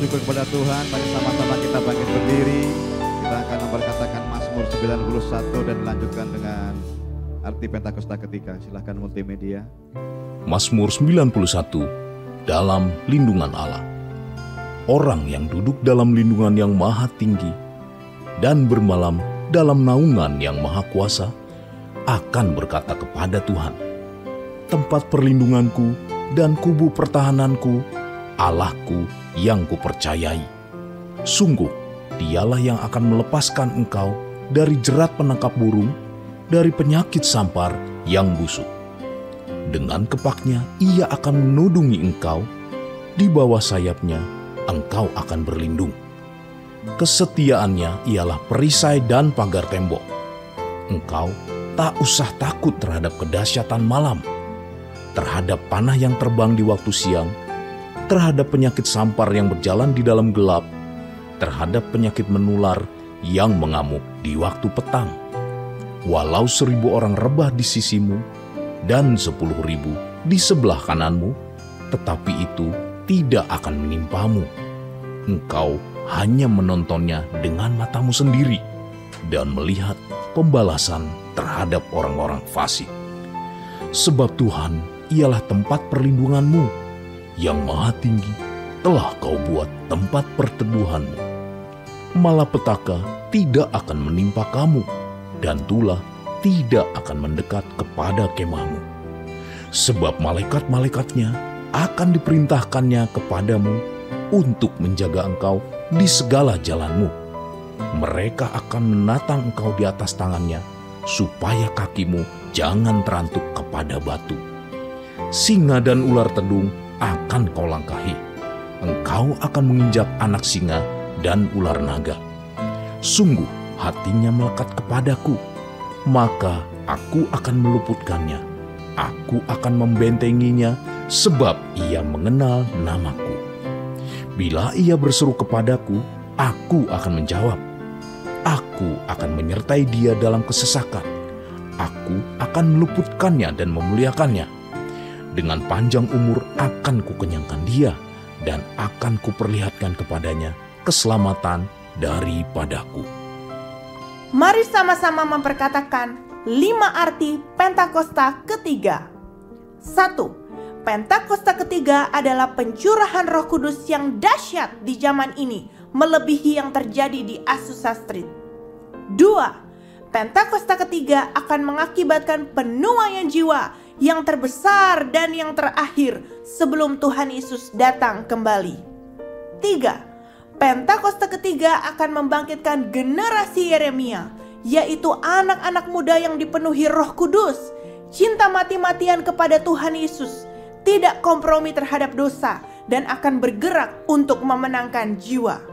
syukur kepada Tuhan. Mari sama-sama kita bangkit berdiri. Kita akan memperkatakan Mazmur 91 dan dilanjutkan dengan arti Pentakosta ketiga. Silahkan multimedia. Mazmur 91, dalam lindungan Allah. Orang yang duduk dalam lindungan yang maha tinggi dan bermalam dalam naungan yang maha kuasa akan berkata kepada Tuhan, tempat perlindunganku dan kubu pertahananku, Allahku yang kupercayai. Sungguh, dialah yang akan melepaskan engkau dari jerat penangkap burung, dari penyakit sampar yang busuk. Dengan kepaknya ia akan menudungi engkau, di bawah sayapnya engkau akan berlindung. Kesetiaannya ialah perisai dan pagar tembok. Engkau tak usah takut terhadap kedahsyatan malam, terhadap panah yang terbang di waktu siang, terhadap penyakit sampar yang berjalan di dalam gelap, terhadap penyakit menular yang mengamuk di waktu petang. Walau 1.000 orang rebah di sisimu dan 10.000 di sebelah kananmu, tetapi itu tidak akan menimpamu. Engkau hanya menontonnya dengan matamu sendiri dan melihat pembalasan terhadap orang-orang fasik. Sebab Tuhan ialah tempat perlindunganmu, yang maha tinggi telah kau buat tempat perteduhanmu. Malapetaka tidak akan menimpa kamu, dan tulah tidak akan mendekat kepada kemahmu. Sebab malaikat-malaikatnya akan diperintahkannya kepadamu untuk menjaga engkau di segala jalanmu. Mereka akan menatang engkau di atas tangannya, supaya kakimu jangan terantuk kepada batu. Singa dan ular tedung akan kau langkahi. Engkau akan menginjak anak singa dan ular naga. Sungguh hatinya melekat kepadaku, maka aku akan meluputkannya. Aku akan membentenginya, sebab ia mengenal namaku. Bila ia berseru kepadaku, aku akan menjawab. Aku akan menyertai dia dalam kesesakan. Aku akan meluputkannya dan memuliakannya. Dengan panjang umur akan kukenyangkan dia, dan akan kuperlihatkan kepadanya keselamatan daripadaku. Mari sama-sama memperkatakan 5 arti Pentakosta ketiga. 1. Pentakosta ketiga adalah pencurahan Roh Kudus yang dahsyat di zaman ini, melebihi yang terjadi di Azusa Street. 2. Pentakosta ketiga akan mengakibatkan penuaian jiwa yang terbesar dan yang terakhir sebelum Tuhan Yesus datang kembali. 3. Pentakosta ketiga akan membangkitkan generasi Yeremia, yaitu anak-anak muda yang dipenuhi Roh Kudus, cinta mati-matian kepada Tuhan Yesus, tidak kompromi terhadap dosa, dan akan bergerak untuk memenangkan jiwa.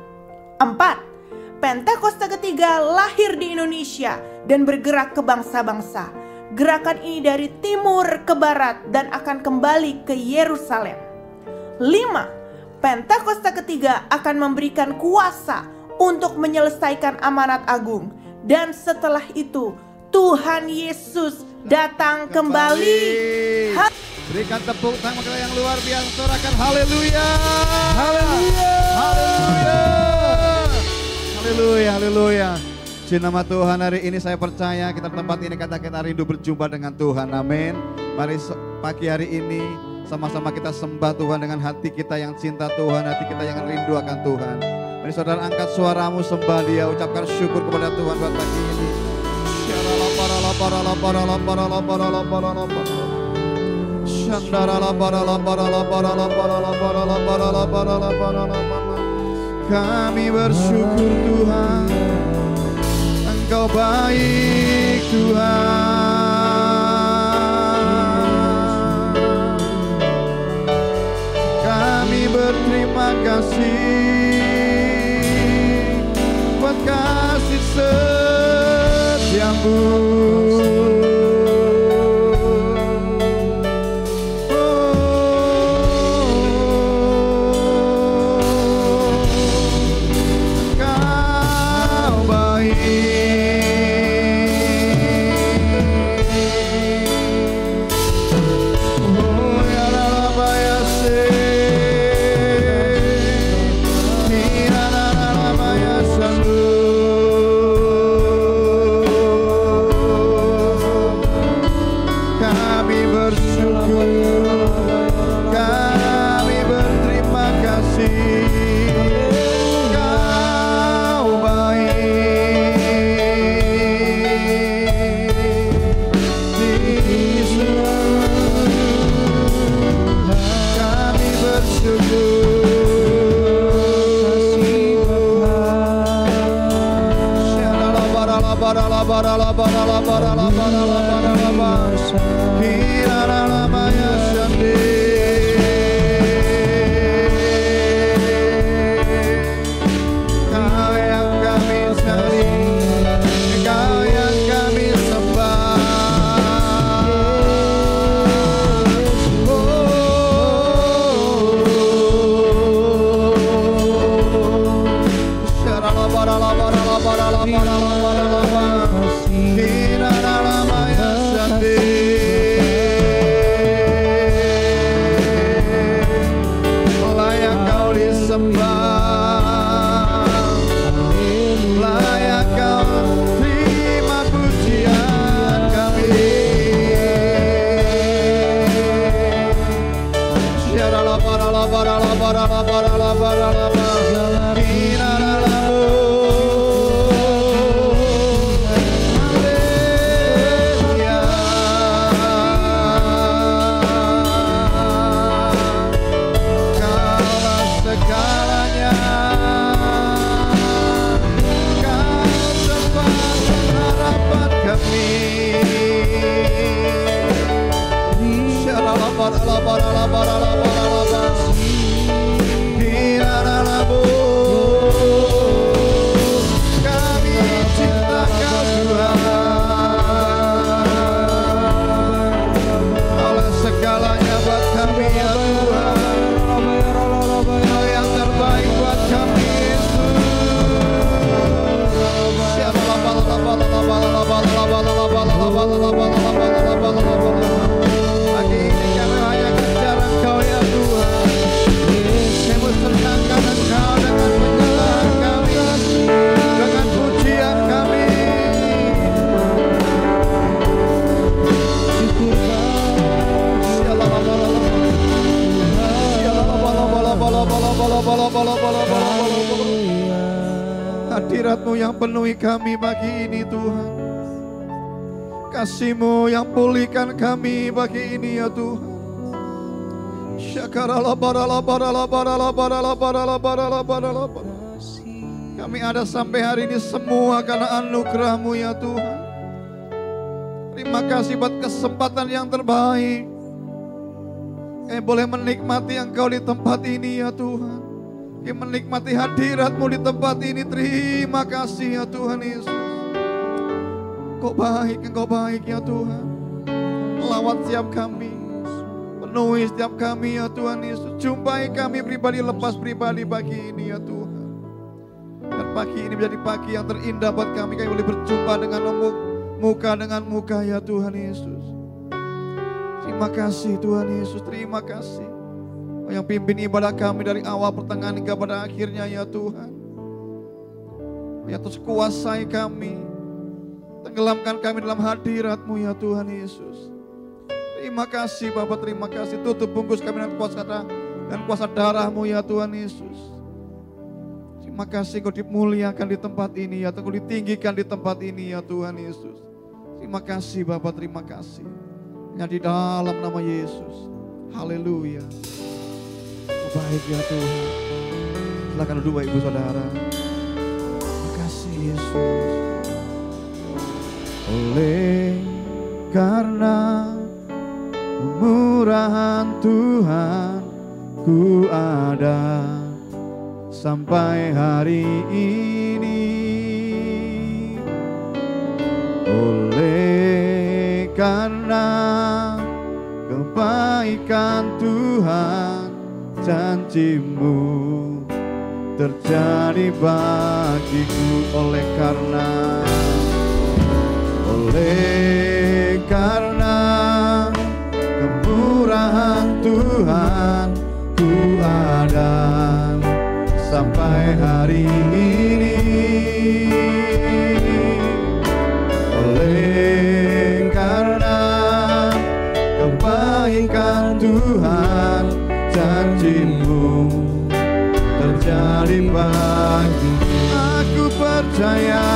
4. Pentakosta ketiga lahir di Indonesia dan bergerak ke bangsa-bangsa. Gerakan ini dari timur ke barat dan akan kembali ke Yerusalem. 5. Pentakosta ketiga akan memberikan kuasa untuk menyelesaikan amanat agung. Dan setelah itu Tuhan Yesus datang kembali. Berikan tepuk tangan yang luar biasa, sorakan haleluya. Haleluya. Haleluya. Haleluya. Haleluya. Di nama Tuhan hari ini saya percaya kita tempat ini kata kita rindu berjumpa dengan Tuhan. Amin. Mari pagi hari ini sama-sama kita sembah Tuhan dengan hati kita yang cinta Tuhan, hati kita yang rindu akan Tuhan. Mari saudara angkat suaramu, sembah Dia, ucapkan syukur kepada Tuhan buat pagi ini. Kami bersyukur Tuhan, Engkau baik Tuhan. Kami berterima kasih buat kasih setiamu. Hadirat-Mu yang penuhi kami pagi ini Tuhan. Kasih-Mu yang pulihkan kami pagi ini ya Tuhan. Kami ada sampai hari ini semua karena anugerah-Mu ya Tuhan. Terima kasih buat kesempatan yang terbaik. Boleh menikmati Engkau di tempat ini ya Tuhan. Menikmati hadirat-Mu di tempat ini. Terima kasih ya Tuhan Yesus. Engkau baik ya Tuhan. Lawat setiap kami, penuhi setiap kami ya Tuhan Yesus. Jumpai kami pribadi, lepas pribadi pagi ini ya Tuhan. Dan pagi ini menjadi pagi yang terindah buat kami. Kami boleh berjumpa dengan muka dengan muka ya Tuhan Yesus. Terima kasih Tuhan Yesus, terima kasih. Yang pimpin ibadah kami dari awal pertengahan hingga pada akhirnya ya Tuhan. Ya terus kuasai kami, tenggelamkan kami dalam hadirat-Mu ya Tuhan Yesus. Terima kasih Bapak, terima kasih. Tutup bungkus kami dengan kuasa darah-Mu ya Tuhan Yesus. Terima kasih Kau dimuliakan di tempat ini ya Tuhan, Kau ditinggikan di tempat ini ya Tuhan Yesus. Terima kasih Bapak, terima kasih. Hanya di dalam nama Yesus. Haleluya. Baik ya Tuhan. Silakan duduk Bapak Ibu Saudara. Terima kasih Yesus. Oleh karena kemurahan Tuhan, ku ada sampai hari ini. Oleh karena kebaikan Tuhan, janji-Mu terjadi bagiku. Oleh karena kemurahan Tuhan, ku ada sampai hari ini. Oleh karena kebaikan Tuhan, janji-Mu terjadi bagiku. Aku percaya,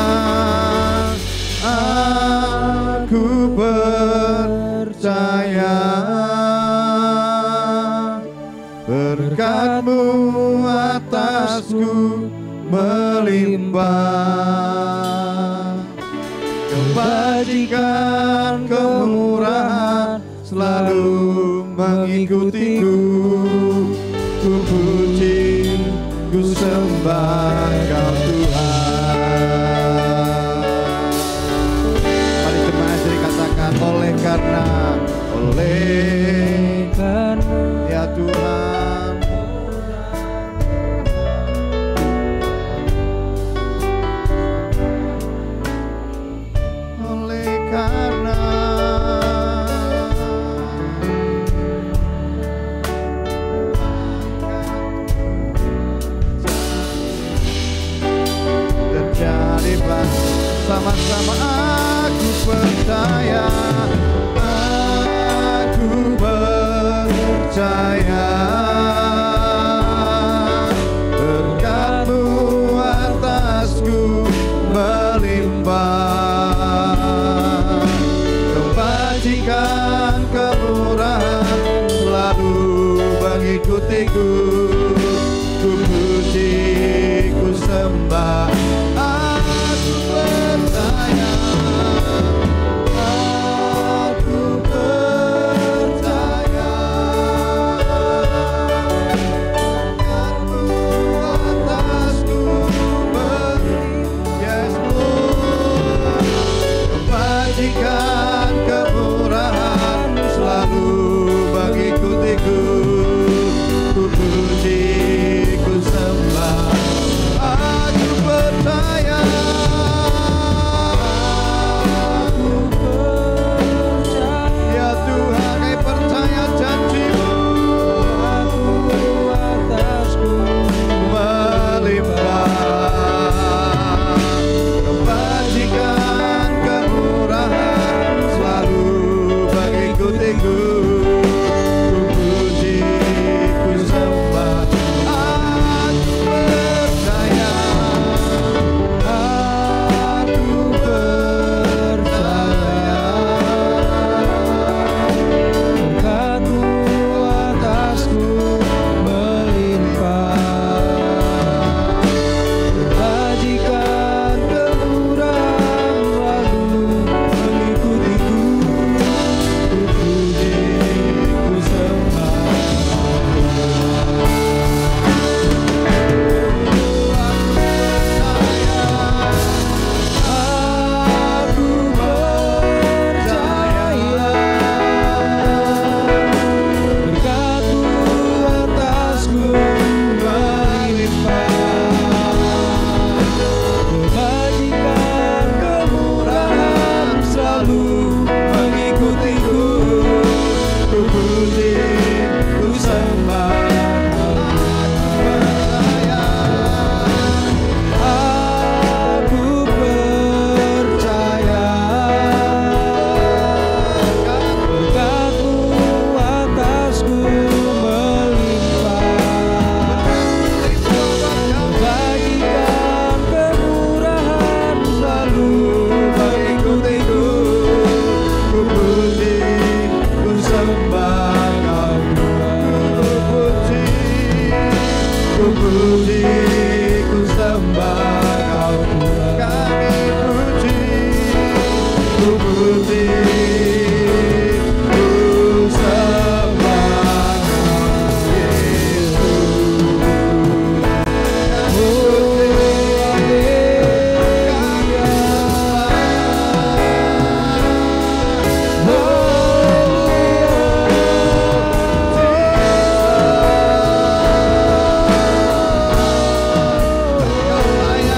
berkat-Mu atasku melimpah. Kebajikan kemurahan selalu mengikutiku. Ku puji, ku sembah Kau Tuhan. Mari jemaat jadi katakan oleh karena ya Tuhan. Oleh karena terjadilah sama-sama aku percaya. Aku percaya berkat-Mu atasku melimpah. Kebajikan kemurahan selalu mengikutiku. Ku puji, ku sembah, aku percaya. Kebajikan kemurahan selalu mengikutiku. Ku puji, ku sembah, aku percaya. Ya Tuhan, kami percaya janji-Mu atasku melimpah. Kebajikan kemurahan selalu mengikutiku. Ku puji, ku sembah, aku percaya. Aku percaya berkat-Mu atasku melimpah. Kebajikan kemurahan selalu mengikutiku. Ku puji, ku sembah. Aku percaya berkat-Mu atasku melimpah. Kebajikan kemurahan selalu mengikutiku. Ku puji, ku sembah, aku percaya. Berkat-Mu atasku melimpah. Kebajikan kemurahan selalu mengikutiku. Ku puji, ku sembah Kau Tuhan. Ku puji, ku sembah Kau Tuhan. Kami puji, ku puji, ku sembah Kau Yesus. Haleluya.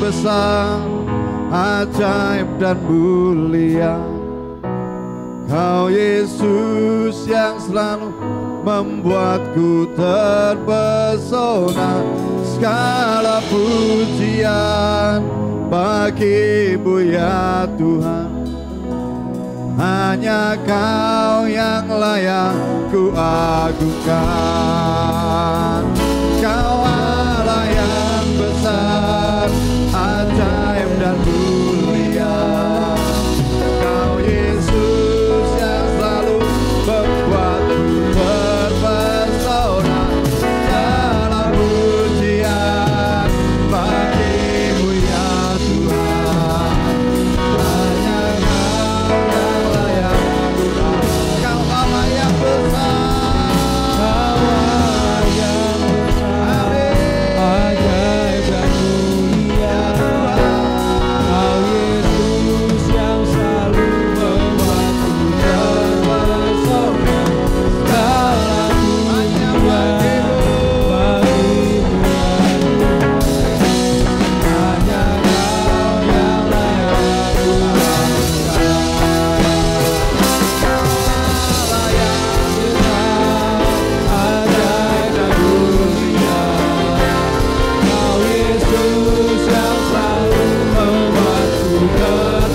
besar, ajaib dan mulia. Kau Yesus yang selalu membuatku terpesona. Segala pujian bagi-Mu ya Tuhan. Hanya Kau yang layak ku agungkan. Kau Allah yang besar, ajaib dan mulia. Kau Yesus yang selalu membuatku terpesona. Segala pujian bagi-Mu ya Tuhan. Hanya Kau yang layak ku agungkan. Kau Allah yang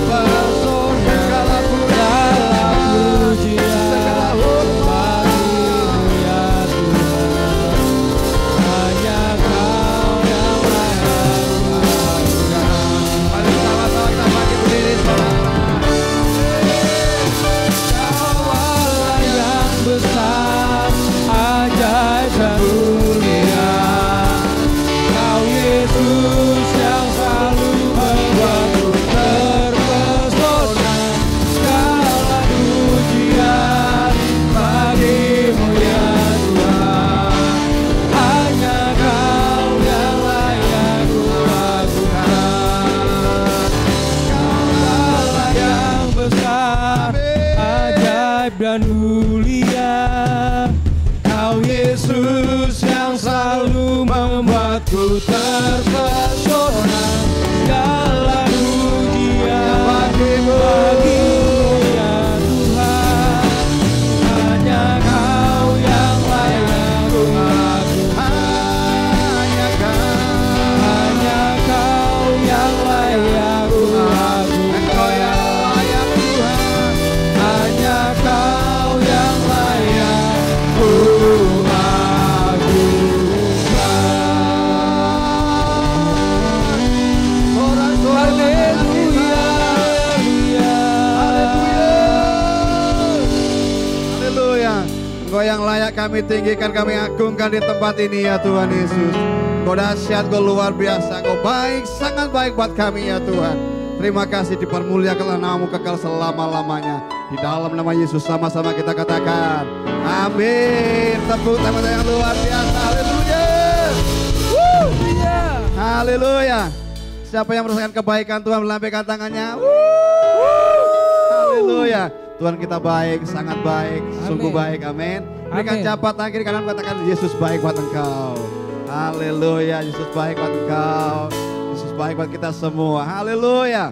besar, Kau Allah yang besar, ajaib dan mulia. Kau Yesus yang selalu membuatku terpesona. Segala pujian bagi-Mu ya Tuhan. Hanya Kau yang layak ku dan mulia. Kau Yesus yang selalu membuatku terpesona. Segala pujian bagi-Mu ya Tuhan. Hanya Kau yang layak ku agungkan. Hanya Kau yang layak ku agungkan. Engkau yang layak Tuhan. Hanya Kau yang layak ku agungkan. Haleluya, haleluya. Engkau yang layak kami tinggikan, kami agungkan di tempat ini ya Tuhan Yesus. Engkau dahsyat, Engkau luar biasa, Engkau baik, sangat baik buat kami ya Tuhan. Terima kasih, dipermuliakanlah nama-Mu kekal selama-lamanya. Di dalam nama Yesus sama-sama kita katakan amin. Tepuk tangan yang luar biasa. Haleluya. Haleluya. Siapa yang merasakan kebaikan Tuhan melambaikan tangannya. Haleluya. Tuhan kita baik, sangat baik, sungguh baik. Amin. Berikan jabat tangan kiri kanan, katakan Yesus baik buat engkau. Haleluya. Yesus baik buat engkau. Yesus baik buat kita semua. Haleluya.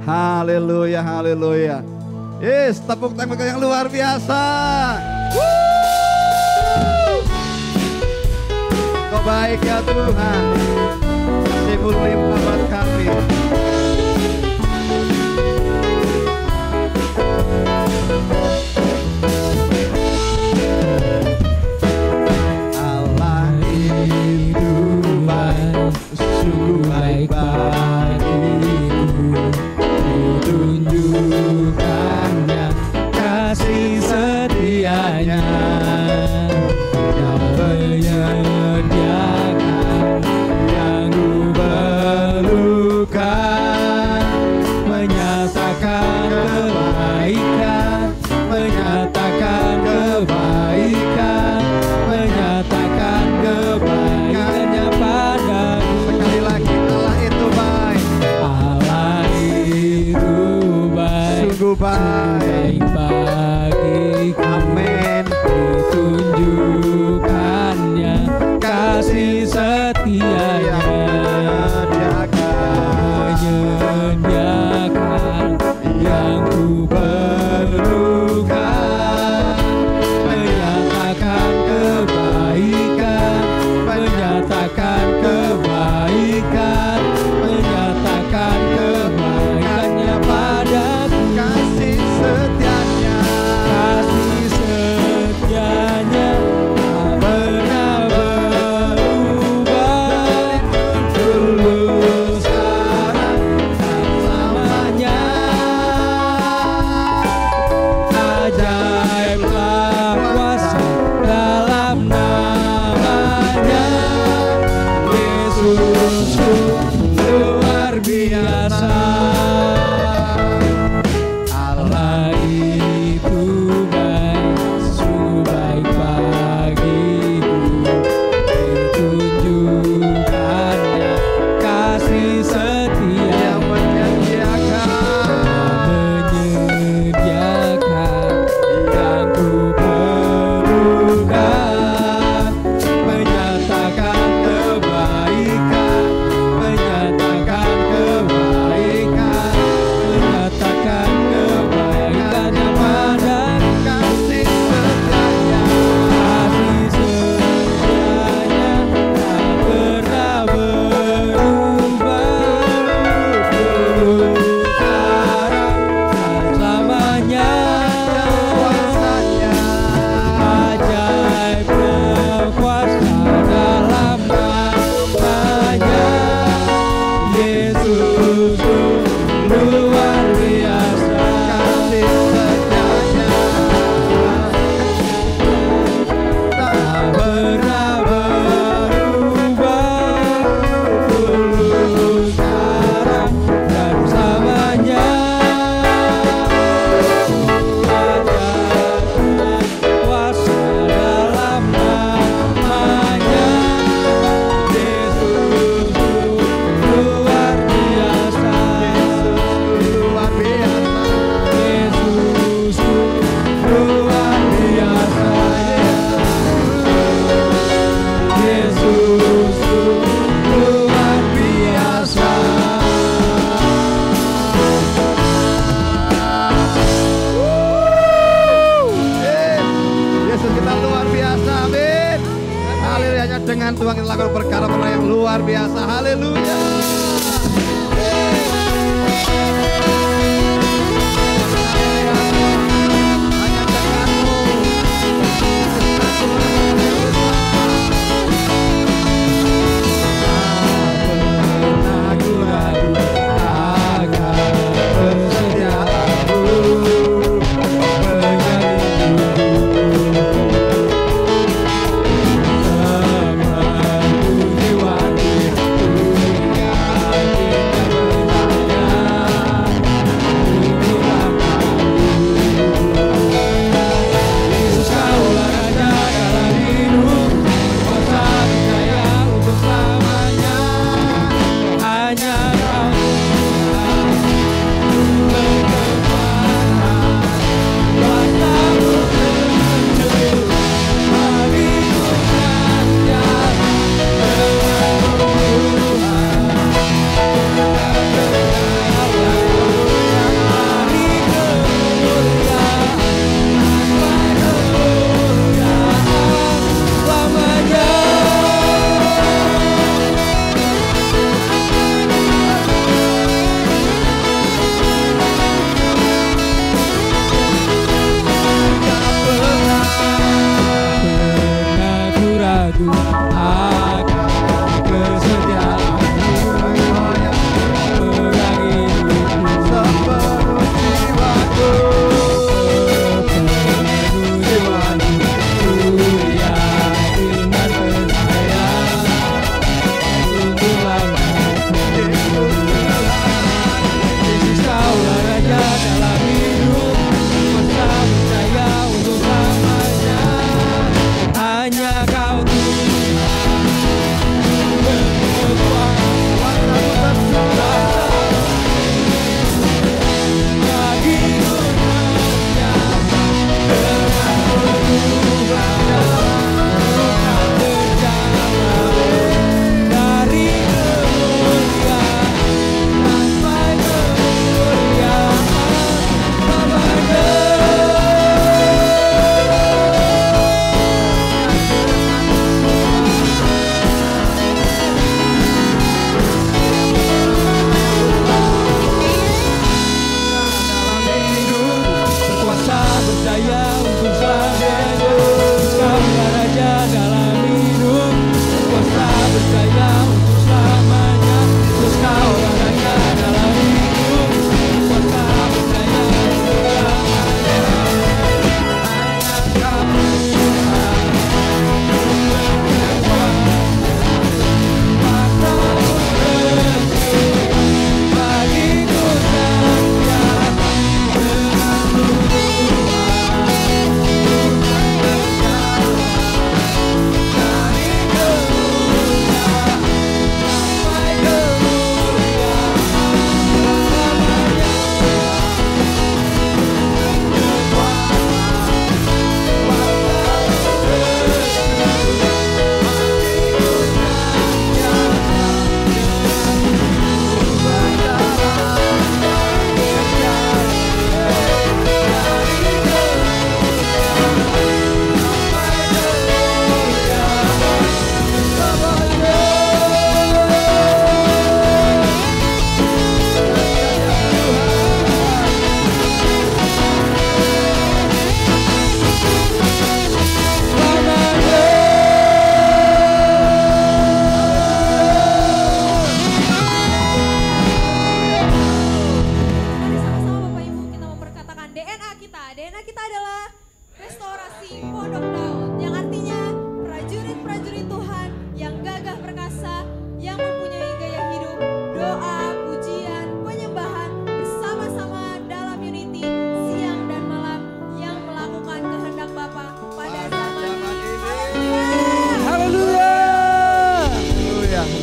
Haleluya, haleluya. Yes, tepuk tangan yang luar biasa. Kau baik ya Tuhan. Kasih-Mu limpah buat kami. Allah itu baik, sungguh baik bagiku. Tunjukkannya kasih setianya. Kau menyediakan yang ku perlukan, menyatakan kebaikan, menyatakan kebaikan, menyatakan kebaikannya padaku. Sekali lagi, Allah itu baik. Allah itu baik, sungguh baik bagiku. Amin. Ditunjukkannya kasih setianya. Dia Tuhan kita lakukan perkara yang luar biasa. Haleluya.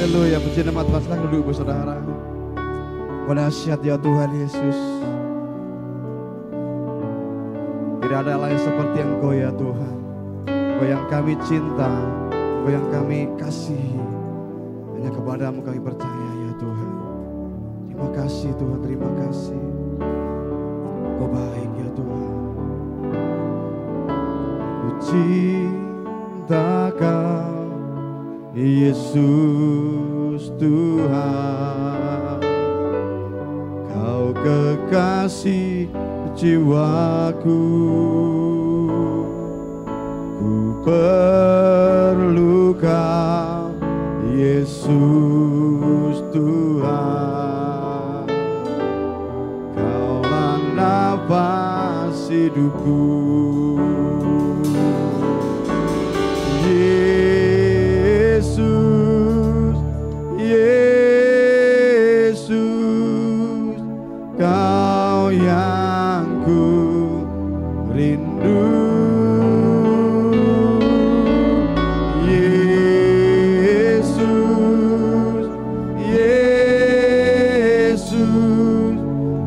Haleluya, puji nama Tuhan. Silahkan duduk ibu saudara. Dahsyat ya Tuhan Yesus. Tidak ada lain seperti Engkau ya Tuhan. Engkau yang kami cinta, Engkau yang kami kasihi. Hanya kepadamu kami percaya ya Tuhan. Terima kasih Tuhan, terima kasih. Engkau baik ya Tuhan. Ku cinta Kau Yesus Tuhan, Kau kekasih jiwaku, ku perlu Kau Yesus Tuhan, Kaulah nafas hidupku. Yesus, Yesus, Kau yang ku rindu. Yesus, Yesus,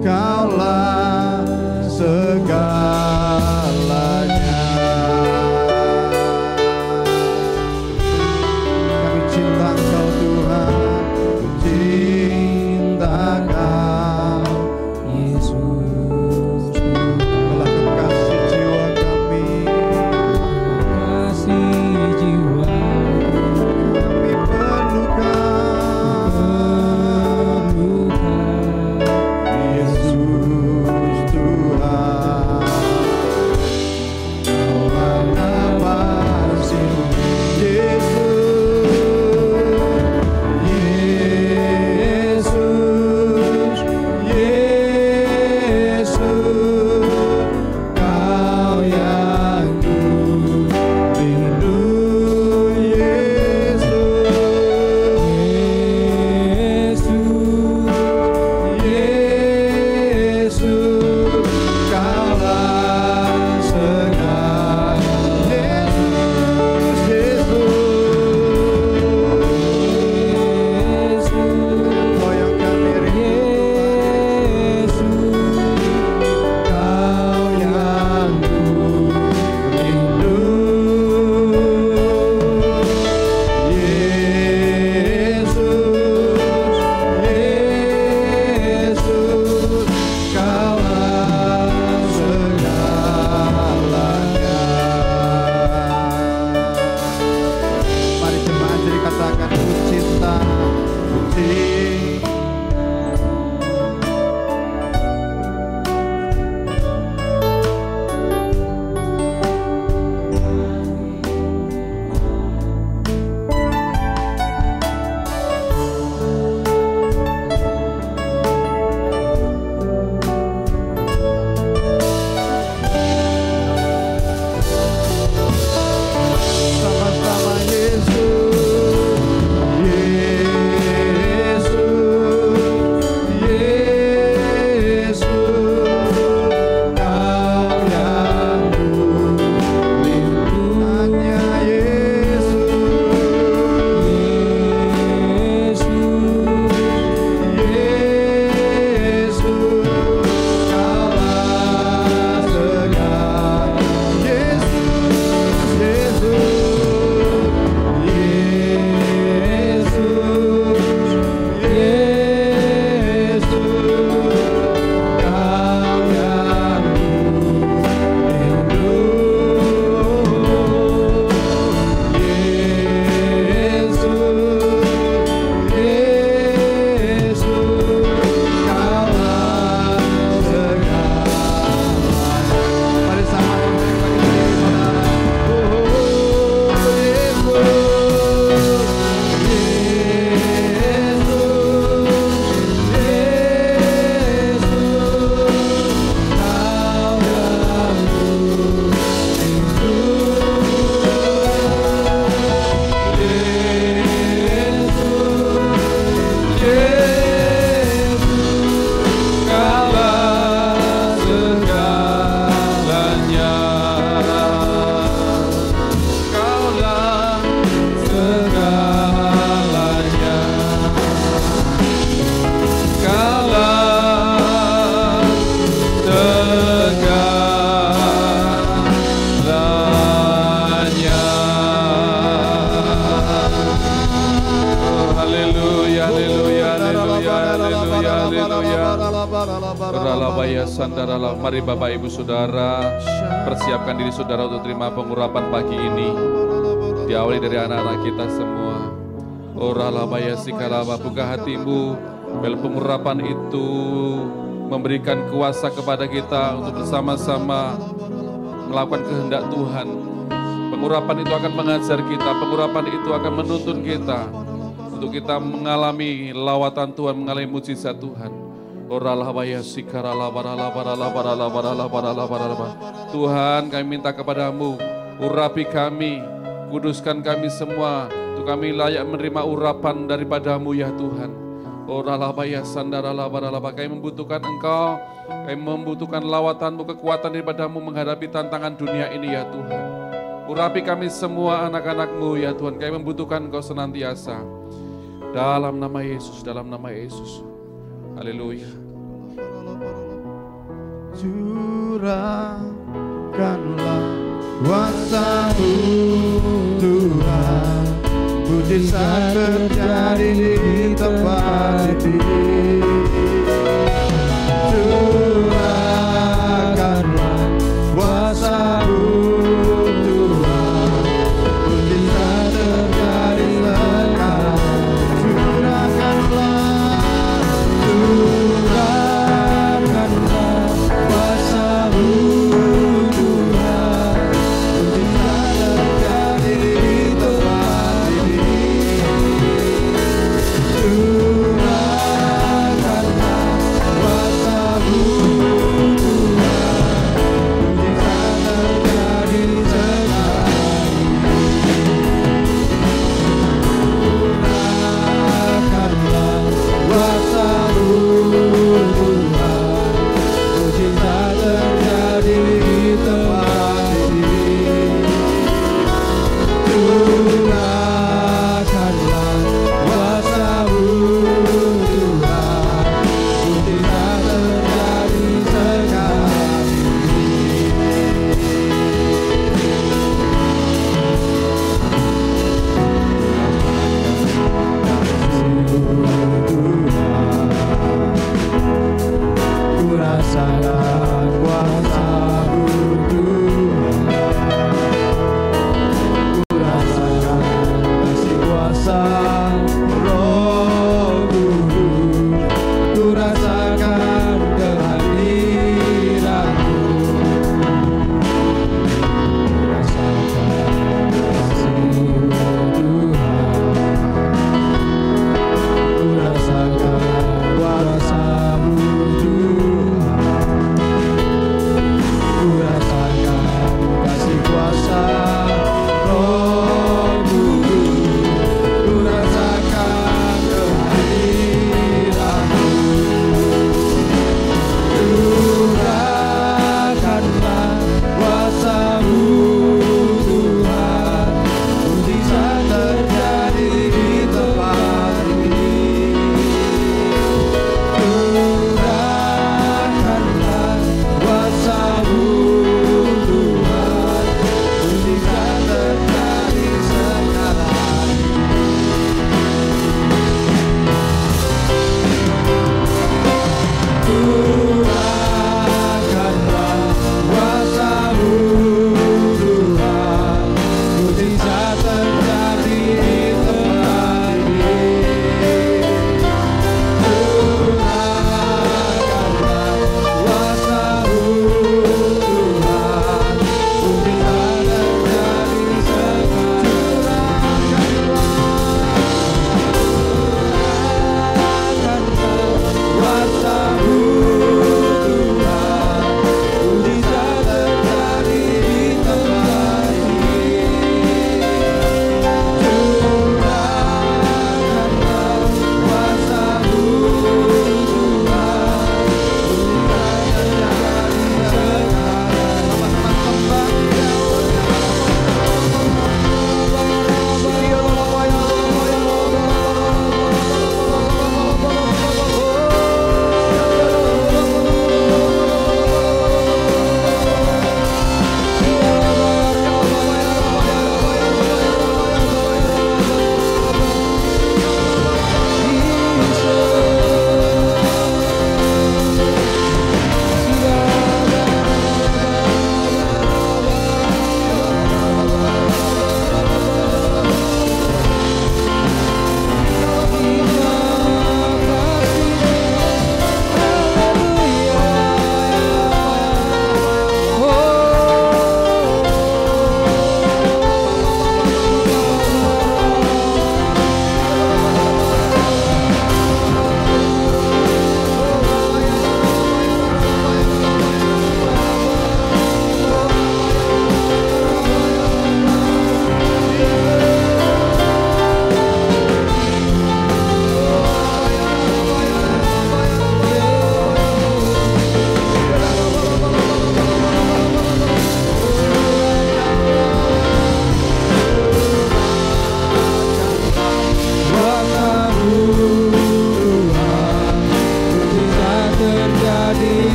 Kaulah segalanya. Kami cinta Engkau Tuhan, ku cinta Kau Yesus, Kaulah kekasih jiwa kami, kasih jiwa kami perlu Kau Yesus Tuhan, Kaulah nafas hidup. Yesus, Yesus, Kau yang ku rindu. Yesus, Kaulah segala. Yesus, Kau yang kami rindu. Kau yang ku rindu. Yesus, Kaulah segalanya. Mari jemaat jadi katakan ku cinta, ku cinta. Sama-sama Yesus, Yesus, Yesus, Kau yang ku rindu. Hanya Yesus, Yesus, Kaulah segala. Mari sama Mari Bapak Ibu Saudara persiapkan diri saudara untuk terima pengurapan pagi ini. Diawali dari anak-anak kita semua. Oralabaya sikalaba, buka hatimu, biar pengurapan itu memberikan kuasa kepada kita untuk bersama-sama melakukan kehendak Tuhan. Pengurapan itu akan mengajar kita, pengurapan itu akan menuntun kita untuk kita mengalami lawatan Tuhan, mengalami mujizat Tuhan. Tuhan, kami minta kepadamu, urapi kami, kuduskan kami semua, untuk kami layak menerima urapan daripadamu ya Tuhan. Kami membutuhkan Engkau, kami membutuhkan lawatanmu, kekuatan daripadamu menghadapi tantangan dunia ini ya Tuhan. Urapi kami semua anak-anakmu ya Tuhan, kami membutuhkan Engkau senantiasa. Dalam nama Yesus, dalam nama Yesus. Haleluya. Curahkanlah kuasa-Mu Tuhan, mujizat terjadi di tempat ini. Curahkanlah kuasa-Mu Tuhan, mujizat terjadi sekarang. Curahkanlah kuasa-Mu Tuhan, mujizat terjadi di tempat ini.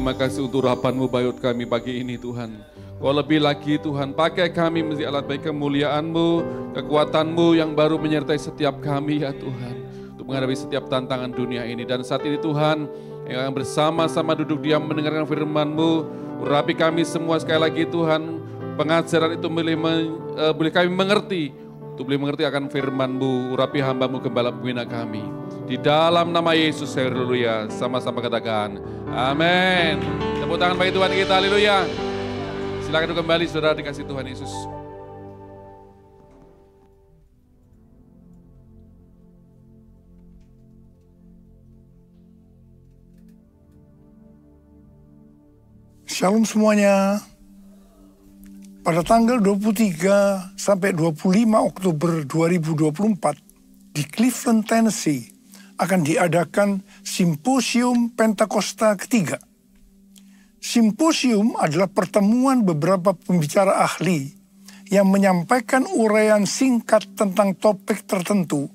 Terima kasih untuk urapan-Mu bayut kami pagi ini Tuhan. Kau lebih lagi Tuhan, pakai kami menjadi alat bagi kemuliaan-Mu, kekuatan-Mu yang baru menyertai setiap kami ya Tuhan. Untuk menghadapi setiap tantangan dunia ini. Dan saat ini Tuhan, yang akan bersama-sama duduk diam mendengarkan firman-Mu, urapi kami semua sekali lagi Tuhan. Pengajaran itu boleh kami mengerti. Untuk boleh mengerti akan firman-Mu, urapi hamba-Mu gembala pembina kami. Di dalam nama Yesus, haleluya. Sama-sama katakan, amin. Tepuk tangan bagi Tuhan kita, haleluya. Silakan kembali saudara dikasih Tuhan Yesus. Shalom semuanya. Pada tanggal 23 sampai 25 Oktober 2024 di Cleveland, Tennessee akan diadakan Simposium Pentakosta ketiga. Simposium adalah pertemuan beberapa pembicara ahli yang menyampaikan uraian singkat tentang topik tertentu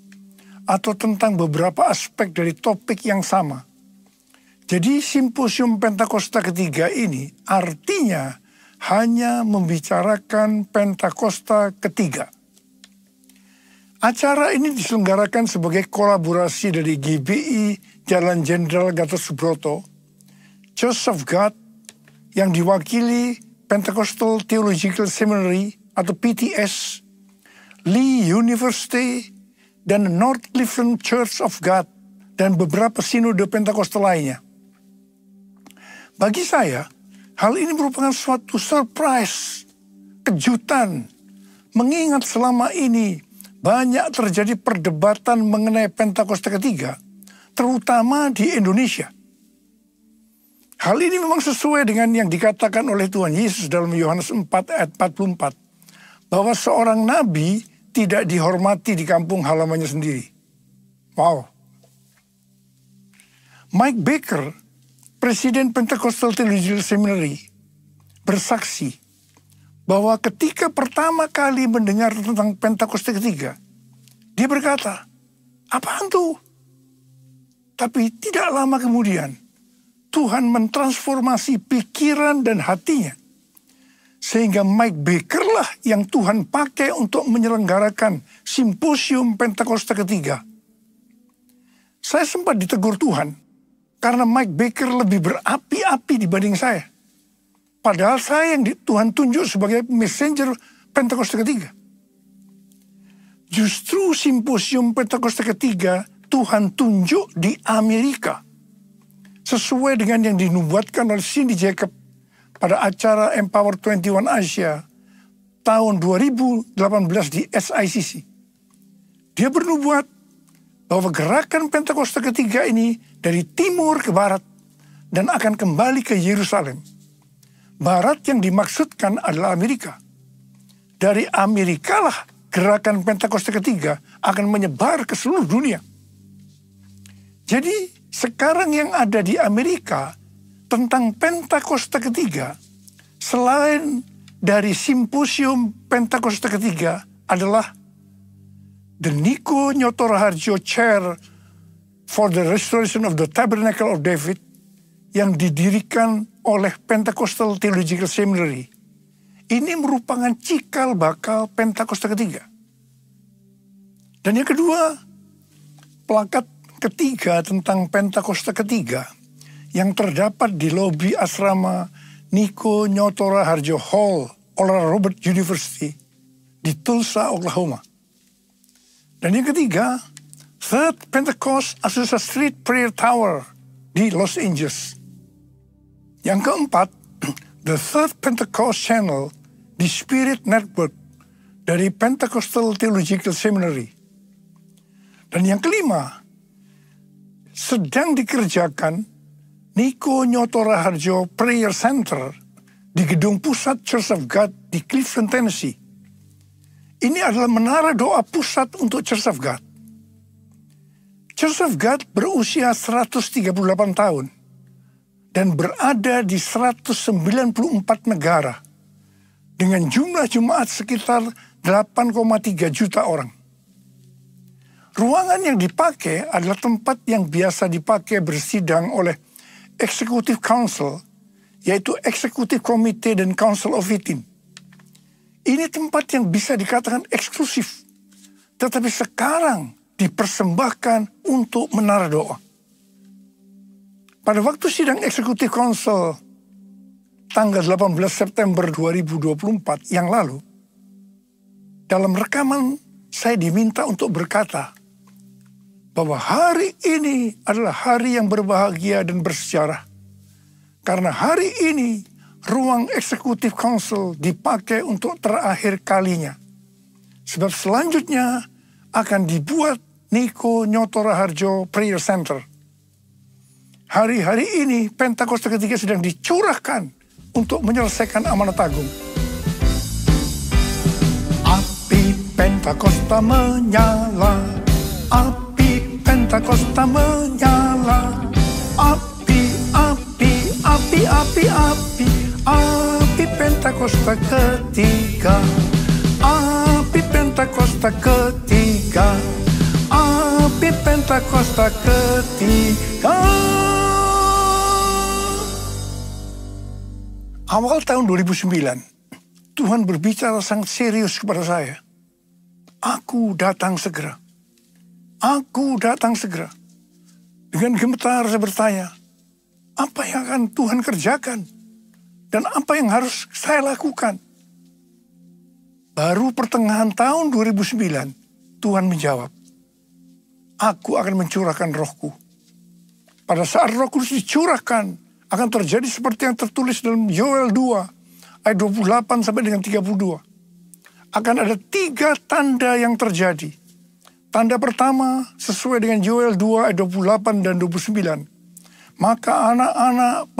atau tentang beberapa aspek dari topik yang sama. Jadi Simposium Pentakosta ketiga ini artinya hanya membicarakan Pentakosta ketiga. Acara ini diselenggarakan sebagai kolaborasi dari GBI Jalan Jenderal Gatot Subroto, Church of God yang diwakili Pentecostal Theological Seminary atau PTS, Lee University, dan North Cleveland Church of God, dan beberapa sinode Pentakostal lainnya. Bagi saya, hal ini merupakan suatu surprise, kejutan, mengingat selama ini banyak terjadi perdebatan mengenai Pentakosta ketiga, terutama di Indonesia. Hal ini memang sesuai dengan yang dikatakan oleh Tuhan Yesus dalam Yohanes 4 ayat 44, bahwa seorang nabi tidak dihormati di kampung halamannya sendiri. Wow. Mike Baker, Presiden Pentecostal Theological Seminary, bersaksi bahwa ketika pertama kali mendengar tentang Pentakosta ketiga, dia berkata, apaan tuh? Tapi tidak lama kemudian, Tuhan mentransformasi pikiran dan hatinya. Sehingga Mike Baker lah yang Tuhan pakai untuk menyelenggarakan Simposium Pentakosta ketiga. Saya sempat ditegur Tuhan, karena Mike Baker lebih berapi-api dibanding saya. Padahal saya yang Tuhan tunjuk sebagai messenger Pentakosta ketiga. Justru Simposium Pentakosta ketiga Tuhan tunjuk di Amerika. Sesuai dengan yang dinubuatkan oleh Cindy Jacob pada acara Empower 21 Asia tahun 2018 di SICC. Dia bernubuat bahwa gerakan Pentakosta ketiga ini dari timur ke barat dan akan kembali ke Yerusalem. Barat yang dimaksudkan adalah Amerika. Dari Amerika lah gerakan Pentakosta ketiga akan menyebar ke seluruh dunia. Jadi sekarang yang ada di Amerika tentang Pentakosta ketiga, selain dari Simposium Pentakosta ketiga adalah The Niko Nyoto Raharjo Chair for the Restoration of the Tabernacle of David yang didirikan oleh Pentecostal Theological Seminary. Ini merupakan cikal bakal Pentakosta ketiga. Dan yang kedua, plakat ketiga tentang Pentakosta ketiga yang terdapat di lobi asrama Niko Nyoto Raharjo Hall, Oral Roberts University di Tulsa, Oklahoma. Dan yang ketiga, Third Pentecost Azusa Street Prayer Tower di Los Angeles. Yang keempat, The Third Pentecost Channel di Spirit Network dari Pentecostal Theological Seminary. Dan yang kelima, sedang dikerjakan Niko Nyoto Raharjo Prayer Center di gedung pusat Church of God di Cleveland, Tennessee. Ini adalah menara doa pusat untuk Church of God. Church of God berusia 138 tahun dan berada di 194 negara dengan jumlah jemaat sekitar 8,3 juta orang. Ruangan yang dipakai adalah tempat yang biasa dipakai bersidang oleh Executive Council, yaitu Executive Committee dan Council of 18. Ini tempat yang bisa dikatakan eksklusif, tetapi sekarang dipersembahkan untuk menara doa. Pada waktu sidang Executive Council tanggal 18 September 2024 yang lalu, dalam rekaman saya diminta untuk berkata bahwa hari ini adalah hari yang berbahagia dan bersejarah. Karena hari ini ruang Executive Council dipakai untuk terakhir kalinya. Sebab selanjutnya akan dibuat Niko Nyoto Raharjo Prayer Center. Hari-hari ini Pentakosta ketiga sedang dicurahkan untuk menyelesaikan amanat agung. Api Pentakosta menyala, api Pentakosta menyala, api, api, api, api, api, api Pentakosta ketiga, api Pentakosta ketiga, api Pentakosta ketiga. Awal tahun 2009, Tuhan berbicara sangat serius kepada saya. Aku datang segera. Aku datang segera. Dengan gemetar saya bertanya, apa yang akan Tuhan kerjakan? Dan apa yang harus saya lakukan? Baru pertengahan tahun 2009, Tuhan menjawab, aku akan mencurahkan rohku. Pada saat roh kudus dicurahkan, akan terjadi seperti yang tertulis dalam Yoel 2, ayat 28 sampai dengan 32. Akan ada 3 tanda yang terjadi. Tanda pertama sesuai dengan Yoel 2, ayat 28 dan 29. Maka anak-anak,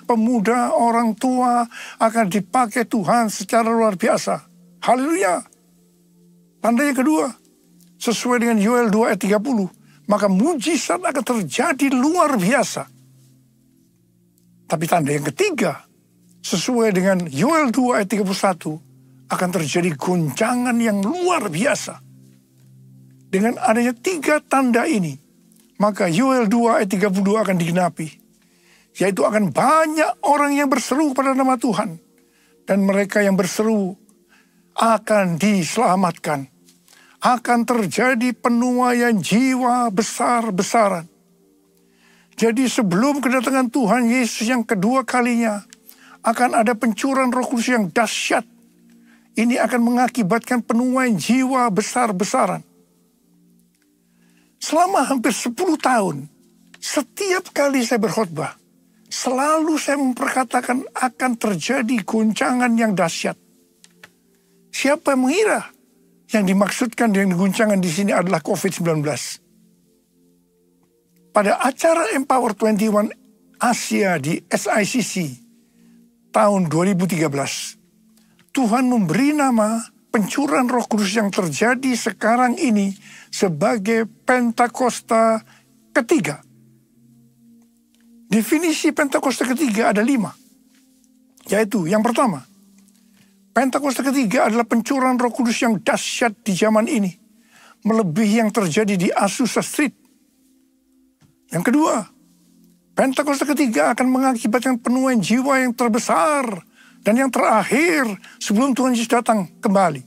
pemuda, orang tua akan dipakai Tuhan secara luar biasa. Haleluya. Tanda yang kedua, sesuai dengan Yoel 2 ayat 30, maka mujizat akan terjadi luar biasa. Tapi tanda yang ketiga, sesuai dengan Yoel 2 ayat 31, akan terjadi goncangan yang luar biasa. Dengan adanya 3 tanda ini, maka Yoel 2 ayat 32 akan digenapi. Yaitu akan banyak orang yang berseru pada nama Tuhan. Dan mereka yang berseru akan diselamatkan. Akan terjadi penuaian jiwa besar-besaran. Jadi sebelum kedatangan Tuhan Yesus yang kedua kalinya, akan ada pencurahan Roh Kudus yang dahsyat. Ini akan mengakibatkan penuaian jiwa besar-besaran. Selama hampir 10 tahun, setiap kali saya berkhotbah, selalu saya memperkatakan akan terjadi goncangan yang dahsyat. Siapa yang mengira yang dimaksudkan dengan goncangan di sini adalah COVID-19? Pada acara Empower 21 Asia di SICC tahun 2013, Tuhan memberi nama pencurahan Roh Kudus yang terjadi sekarang ini sebagai Pentakosta ketiga. Definisi Pentakosta ketiga ada 5. Yaitu yang pertama, Pentakosta ketiga adalah pencurahan Roh Kudus yang dahsyat di zaman ini, melebihi yang terjadi di Azusa Street. Yang kedua, Pentakosta ketiga akan mengakibatkan penuaian jiwa yang terbesar dan yang terakhir sebelum Tuhan Yesus datang kembali.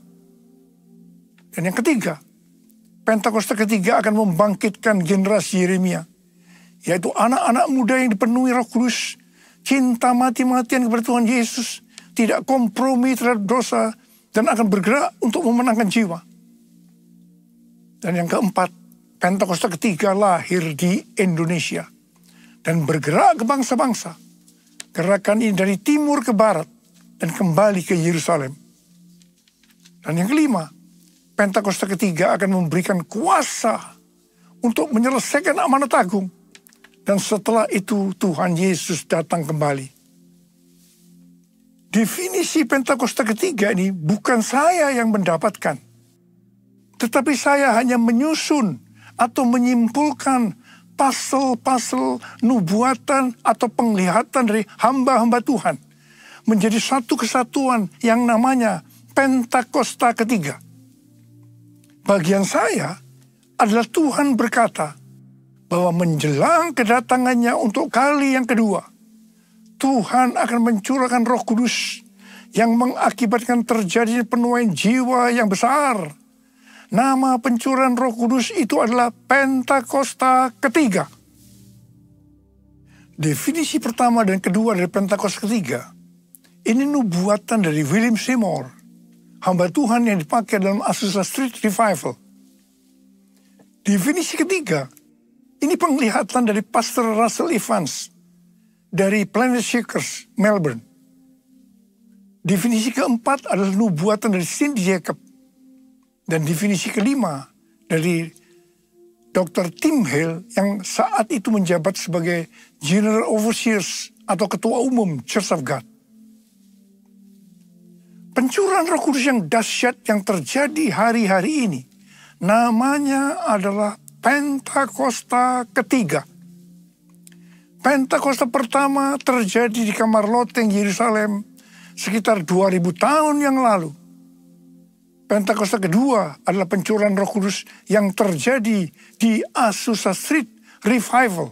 Dan yang ketiga, Pentakosta ketiga akan membangkitkan generasi Yeremia, yaitu anak-anak muda yang dipenuhi Roh Kudus, cinta mati-matian kepada Tuhan Yesus, tidak kompromi terhadap dosa, dan akan bergerak untuk memenangkan jiwa. Dan yang keempat, Pentakosta ketiga lahir di Indonesia dan bergerak ke bangsa-bangsa. Gerakan ini dari timur ke barat dan kembali ke Yerusalem. Dan yang kelima, Pentakosta ketiga akan memberikan kuasa untuk menyelesaikan amanat agung. Dan setelah itu Tuhan Yesus datang kembali. Definisi Pentakosta ketiga ini bukan saya yang mendapatkan. Tetapi saya hanya menyusun atau menyimpulkan pasal-pasal nubuatan atau penglihatan dari hamba-hamba Tuhan menjadi satu kesatuan yang namanya Pentakosta ketiga. Bagian saya adalah Tuhan berkata bahwa menjelang kedatangannya untuk kali yang kedua, Tuhan akan mencurahkan Roh Kudus yang mengakibatkan terjadinya penuaian jiwa yang besar. Nama pencurahan Roh Kudus itu adalah Pentakosta ketiga. Definisi pertama dan kedua dari Pentakosta ketiga, ini nubuatan dari William Seymour, hamba Tuhan yang dipakai dalam Azusa Street Revival. Definisi ketiga, ini penglihatan dari Pastor Russell Evans dari Planet Shakers, Melbourne. Definisi keempat adalah nubuatan dari Cindy Jacob. Dan definisi kelima dari Dr. Tim Hale yang saat itu menjabat sebagai General Overseers atau Ketua Umum Church of God. Pencurahan Roh Kudus yang dahsyat yang terjadi hari-hari ini, namanya adalah Pentakosta ketiga. Pentakosta pertama terjadi di kamar loteng Yerusalem sekitar 2000 tahun yang lalu. Pentakosta kedua adalah pencurahan Roh Kudus yang terjadi di Azusa Street Revival.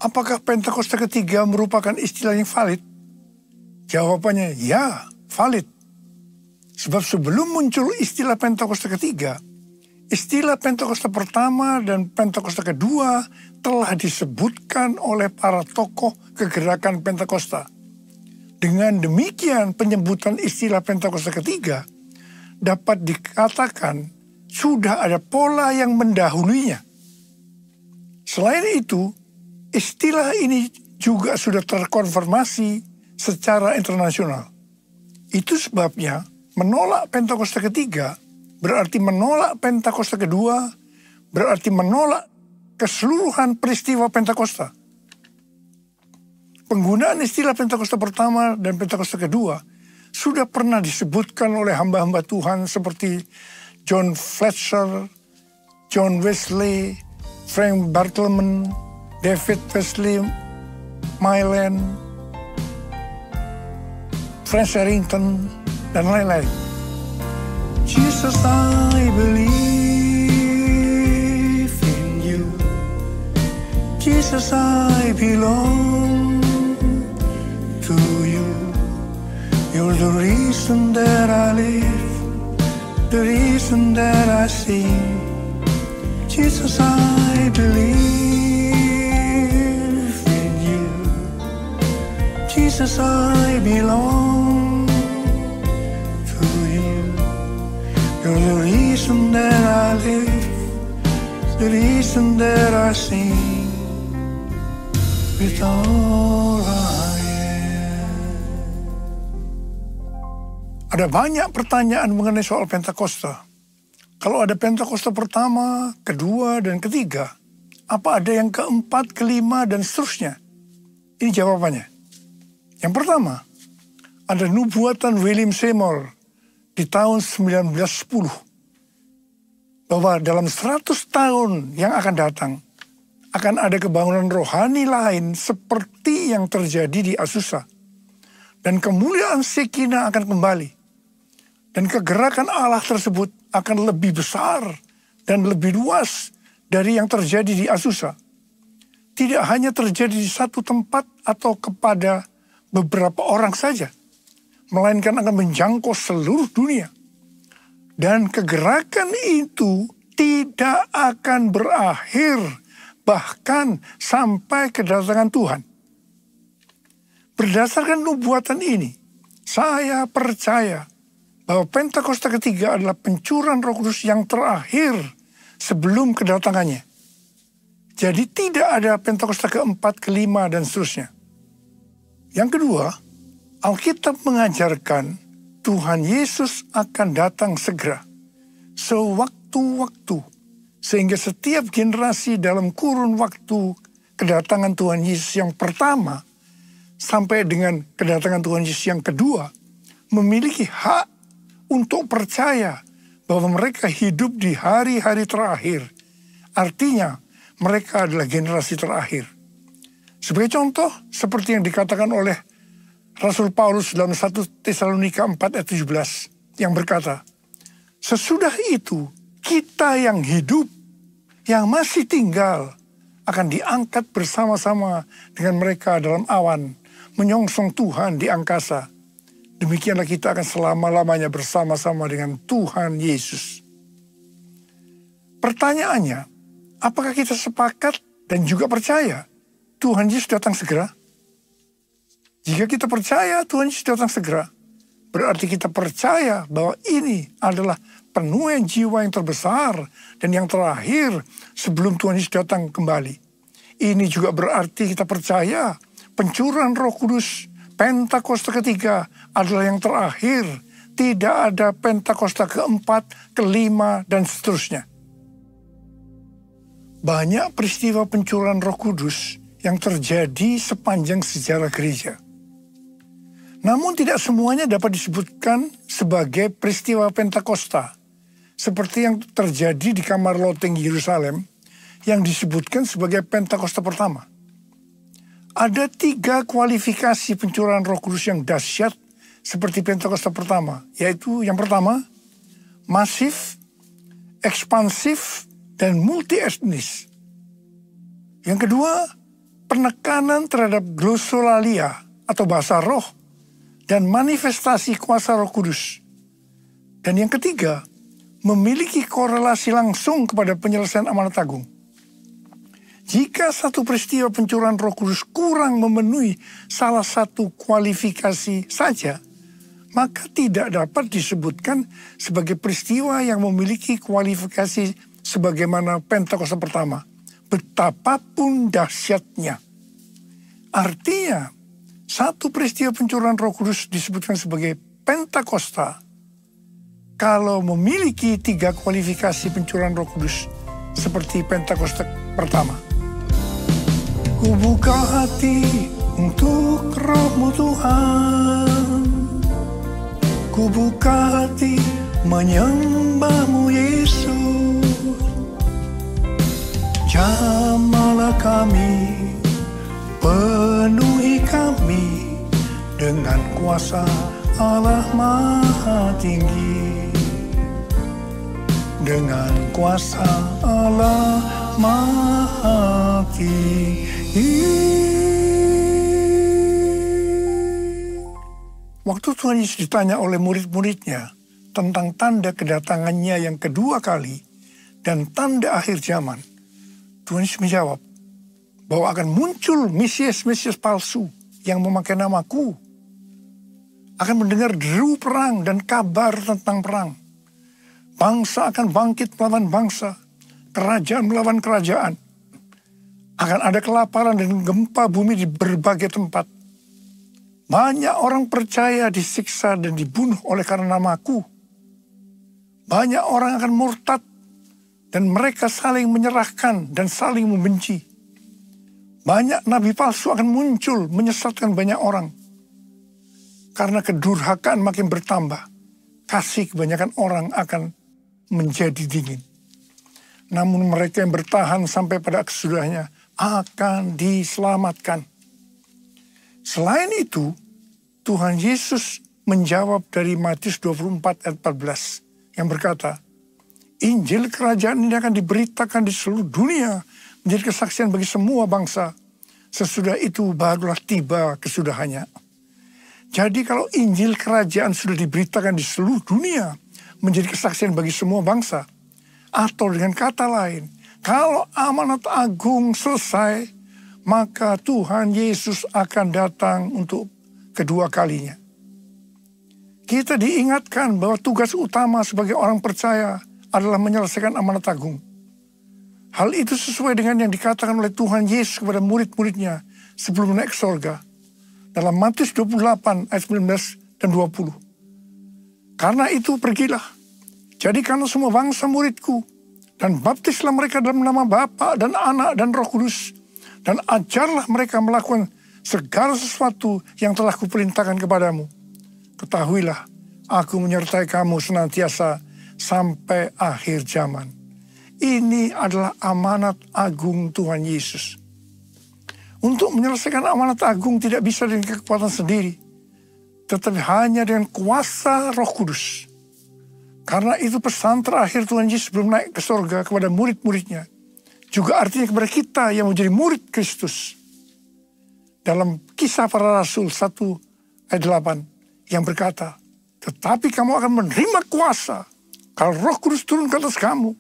Apakah Pentakosta ketiga merupakan istilah yang valid? Jawabannya ya, valid. Sebab sebelum muncul istilah Pentakosta ketiga, istilah Pentakosta pertama dan Pentakosta kedua telah disebutkan oleh para tokoh kegerakan Pentakosta. Dengan demikian, penyebutan istilah Pentakosta ketiga dapat dikatakan sudah ada pola yang mendahulunya. Selain itu, istilah ini juga sudah terkonfirmasi secara internasional. Itu sebabnya menolak Pentakosta ketiga berarti menolak Pentakosta kedua, berarti menolak keseluruhan peristiwa Pentakosta. Penggunaan istilah Pentakosta pertama dan Pentakosta kedua sudah pernah disebutkan oleh hamba-hamba Tuhan seperti John Fletcher, John Wesley, Frank Bartleman, David Wesley, Mylan, Frank Sherrington, dan lain-lain. Jesus, I believe in you. Jesus, I belong to you. You're the reason that I live, the reason that I sing. Jesus, I believe in you. Jesus, I belong to you. You're the reason that I live, the reason that I sing. With all I am. Ada banyak pertanyaan mengenai soal Pentakosta. Kalau ada Pentakosta pertama, kedua, dan ketiga, apa ada yang keempat, kelima, dan seterusnya? Ini jawabannya. Yang pertama, ada nubuatan William Seymour di tahun 1910. Bahwa dalam 100 tahun yang akan datang, akan ada kebangunan rohani lain seperti yang terjadi di Azusa. Dan kemuliaan Shekinah akan kembali. Dan kegerakan Allah tersebut akan lebih besar dan lebih luas dari yang terjadi di Azusa. Tidak hanya terjadi di satu tempat atau kepada beberapa orang saja, melainkan akan menjangkau seluruh dunia. Dan kegerakan itu tidak akan berakhir bahkan sampai kedatangan Tuhan. Berdasarkan nubuatan ini, saya percaya bahwa Pentakosta ketiga adalah pencurahan Roh Kudus yang terakhir sebelum kedatangannya. Jadi tidak ada Pentakosta keempat, kelima, dan seterusnya. Yang kedua, Alkitab mengajarkan Tuhan Yesus akan datang segera, sewaktu-waktu, sehingga setiap generasi dalam kurun waktu kedatangan Tuhan Yesus yang pertama sampai dengan kedatangan Tuhan Yesus yang kedua memiliki hak untuk percaya bahwa mereka hidup di hari-hari terakhir. Artinya, mereka adalah generasi terakhir. Sebagai contoh, seperti yang dikatakan oleh Rasul Paulus dalam 1 Tesalonika 4 ayat 17, yang berkata, sesudah itu, kita yang hidup, yang masih tinggal, akan diangkat bersama-sama dengan mereka dalam awan, menyongsong Tuhan di angkasa. Demikianlah kita akan selama-lamanya bersama-sama dengan Tuhan Yesus. Pertanyaannya, apakah kita sepakat dan juga percaya Tuhan Yesus datang segera? Jika kita percaya Tuhan Yesus datang segera, berarti kita percaya bahwa ini adalah penuaian jiwa yang terbesar dan yang terakhir sebelum Tuhan Yesus datang kembali. Ini juga berarti kita percaya pencurahan Roh Kudus Pentakosta ketiga adalah yang terakhir. Tidak ada Pentakosta keempat, kelima, dan seterusnya. Banyak peristiwa pencurahan Roh Kudus yang terjadi sepanjang sejarah gereja. Namun tidak semuanya dapat disebutkan sebagai peristiwa Pentakosta, seperti yang terjadi di kamar loteng Yerusalem yang disebutkan sebagai Pentakosta pertama. Ada 3 kualifikasi pencurahan Roh Kudus yang dahsyat seperti Pentakosta pertama, yaitu yang pertama, masif, ekspansif, dan multi-etnis. Yang kedua, penekanan terhadap glosolalia atau bahasa roh dan manifestasi kuasa Roh Kudus. Dan yang ketiga, memiliki korelasi langsung kepada penyelesaian amanat agung. Jika satu peristiwa pencurahan Roh Kudus kurang memenuhi salah satu kualifikasi saja, maka tidak dapat disebutkan sebagai peristiwa yang memiliki kualifikasi sebagaimana Pentakosta pertama, betapapun dahsyatnya. Artinya, satu peristiwa pencurahan Roh Kudus disebutkan sebagai Pentakosta kalau memiliki 3 kualifikasi pencurahan Roh Kudus seperti Pentakosta pertama. Ku buka hati untuk Roh-Mu Tuhan, ku buka hati menyembah-Mu Yesus. Jamahlah kami, penuhi kami dengan kuasa Allah Maha Tinggi. Dengan kuasa Allah Maha Tinggi. Waktu Tuhan Yesus ditanya oleh murid-muridnya tentang tanda kedatangannya yang kedua kali dan tanda akhir zaman, Tuhan Yesus menjawab bahwa akan muncul Mesias-Mesias palsu yang memakai namaku. Akan mendengar deru perang dan kabar tentang perang. Bangsa akan bangkit melawan bangsa, kerajaan melawan kerajaan. Akan ada kelaparan dan gempa bumi di berbagai tempat. Banyak orang percaya disiksa dan dibunuh oleh karena namaku. Banyak orang akan murtad dan mereka saling menyerahkan dan saling membenci. Banyak nabi palsu akan muncul menyesatkan banyak orang. Karena kedurhakaan makin bertambah, kasih kebanyakan orang akan menjadi dingin. Namun mereka yang bertahan sampai pada kesudahannya akan diselamatkan. Selain itu, Tuhan Yesus menjawab dari Matius 24 ayat 14 yang berkata, Injil kerajaan ini akan diberitakan di seluruh dunia menjadi kesaksian bagi semua bangsa. Sesudah itu barulah tiba kesudahannya. Jadi kalau Injil kerajaan sudah diberitakan di seluruh dunia menjadi kesaksian bagi semua bangsa, atau dengan kata lain, kalau amanat agung selesai, maka Tuhan Yesus akan datang untuk kedua kalinya. Kita diingatkan bahwa tugas utama sebagai orang percaya adalah menyelesaikan amanat agung. Hal itu sesuai dengan yang dikatakan oleh Tuhan Yesus kepada murid-muridnya sebelum naik ke sorga. Dalam Matius 28 ayat 19 dan 20. Karena itu pergilah, jadikanlah semua bangsa muridku, dan baptislah mereka dalam nama Bapa dan Anak dan Roh Kudus, dan ajarlah mereka melakukan segala sesuatu yang telah kuperintahkan kepadamu. Ketahuilah, aku menyertai kamu senantiasa sampai akhir zaman. Ini adalah amanat agung Tuhan Yesus. Untuk menyelesaikan amanat agung tidak bisa dengan kekuatan sendiri, tetapi hanya dengan kuasa Roh Kudus. Karena itu pesan terakhir Tuhan Yesus sebelum naik ke sorga kepada murid-muridnya, juga artinya kepada kita yang menjadi murid Kristus. Dalam Kisah Para Rasul 1 ayat 8 yang berkata, tetapi kamu akan menerima kuasa kalau Roh Kudus turun ke atas kamu,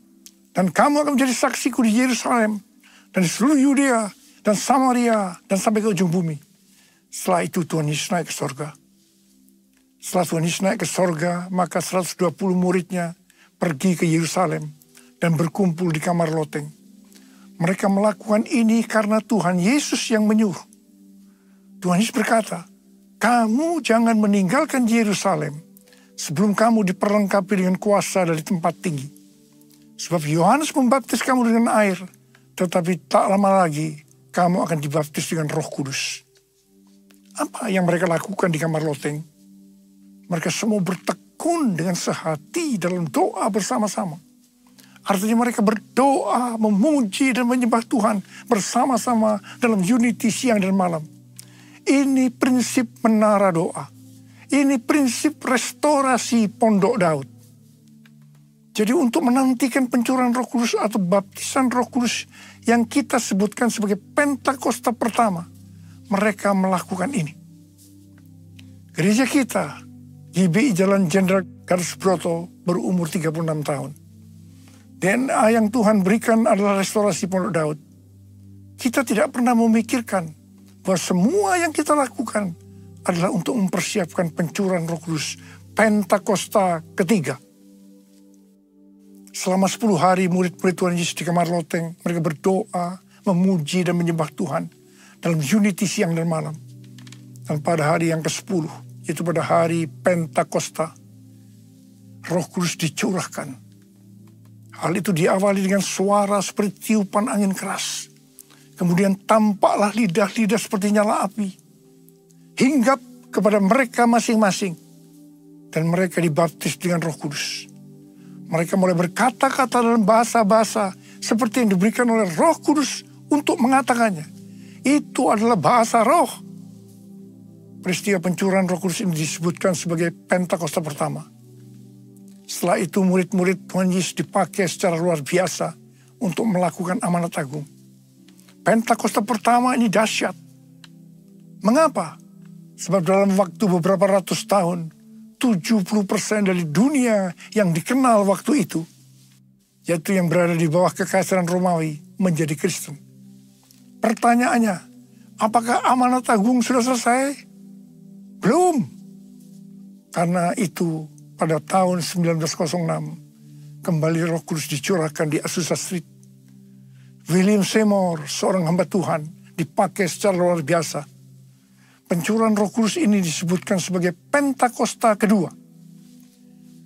dan kamu akan menjadi saksiku di Yerusalem dan di seluruh Yudea dan Samaria dan sampai ke ujung bumi. Setelah itu Tuhan Yesus naik ke sorga. Setelah Tuhan Yesus naik ke sorga, maka 120 muridnya pergi ke Yerusalem dan berkumpul di kamar loteng. Mereka melakukan ini karena Tuhan Yesus yang menyuruh. Tuhan Yesus berkata, kamu jangan meninggalkan Yerusalem sebelum kamu diperlengkapi dengan kuasa dari tempat tinggi. Sebab Yohanes membaptis kamu dengan air, tetapi tak lama lagi kamu akan dibaptis dengan Roh Kudus. apa yang mereka lakukan di kamar loteng? Mereka semua bertekun dengan sehati dalam doa bersama-sama. Artinya mereka berdoa, memuji dan menyembah Tuhan bersama-sama dalam unity siang dan malam. Ini prinsip menara doa. Ini prinsip restorasi Pondok Daud. Jadi untuk menantikan pencurahan Roh Kudus atau baptisan Roh Kudus yang kita sebutkan sebagai Pentakosta pertama, mereka melakukan ini. Gereja kita, GBI Jalan Jenderal Gatot Subroto, berumur 36 tahun. DNA yang Tuhan berikan adalah restorasi Pondok Daud. Kita tidak pernah memikirkan bahwa semua yang kita lakukan adalah untuk mempersiapkan pencurahan Roh Kudus Pentakosta ketiga. Selama 10 hari murid-murid Tuhan Yesus di kamar loteng, mereka berdoa, memuji dan menyembah Tuhan dalam unity siang dan malam. Dan pada hari yang ke-10, yaitu pada hari Pentakosta, Roh Kudus dicurahkan. Hal itu diawali dengan suara seperti tiupan angin keras. Kemudian tampaklah lidah-lidah seperti nyala api. Hinggap kepada mereka masing-masing. Dan mereka dibaptis dengan Roh Kudus. Mereka mulai berkata-kata dalam bahasa-bahasa seperti yang diberikan oleh Roh Kudus untuk mengatakannya. Itu adalah bahasa roh. Peristiwa pencurahan Roh Kudus ini disebutkan sebagai Pentakosta pertama. Setelah itu murid-murid Tuhan Yesus dipakai secara luar biasa untuk melakukan amanat agung. Pentakosta pertama ini dahsyat. Mengapa? Sebab dalam waktu beberapa ratus tahun, 70% dari dunia yang dikenal waktu itu, yaitu yang berada di bawah kekaisaran Romawi, menjadi Kristen. Pertanyaannya, apakah amanat agung sudah selesai? Belum. Karena itu, pada tahun 1906, kembali Roh Kudus dicurahkan di Azusa Street. William Seymour, seorang hamba Tuhan, dipakai secara luar biasa. Pencurahan Roh Kudus ini disebutkan sebagai Pentakosta kedua.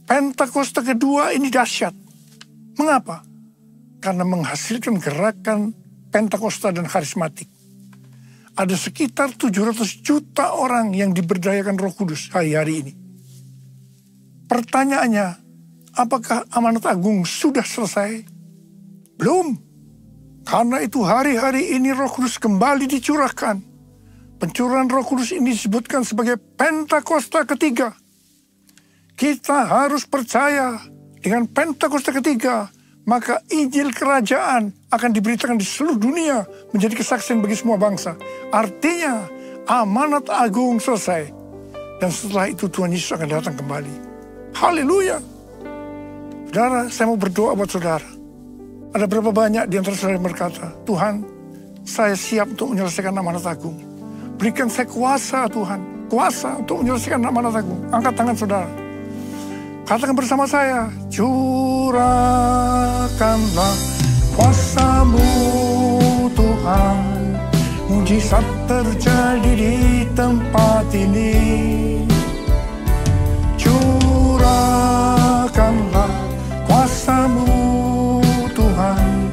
Pentakosta kedua ini dahsyat. Mengapa? Karena menghasilkan gerakan Pentakosta dan karismatik. Ada sekitar 700 juta orang yang diberdayakan Roh Kudus hari-hari ini. Pertanyaannya, apakah amanat agung sudah selesai? Belum. Karena itu hari-hari ini Roh Kudus kembali dicurahkan. Pencurahan Roh Kudus ini disebutkan sebagai Pentakosta ketiga. Kita harus percaya dengan Pentakosta ketiga, maka Injil Kerajaan akan diberitakan di seluruh dunia menjadi kesaksian bagi semua bangsa. Artinya amanat agung selesai. Dan setelah itu Tuhan Yesus akan datang kembali. Haleluya. Saudara, saya mau berdoa buat saudara. Ada berapa banyak di antara saudara yang berkata, Tuhan, saya siap untuk menyelesaikan amanat agung. Berikan saya kuasa Tuhan, kuasa untuk menyelesaikan amanat agung. Angkat tangan saudara. Katakan bersama saya, curahkanlah kuasa-Mu Tuhan. Mujizat terjadi di tempat ini. Curahkanlah kuasa-Mu Tuhan.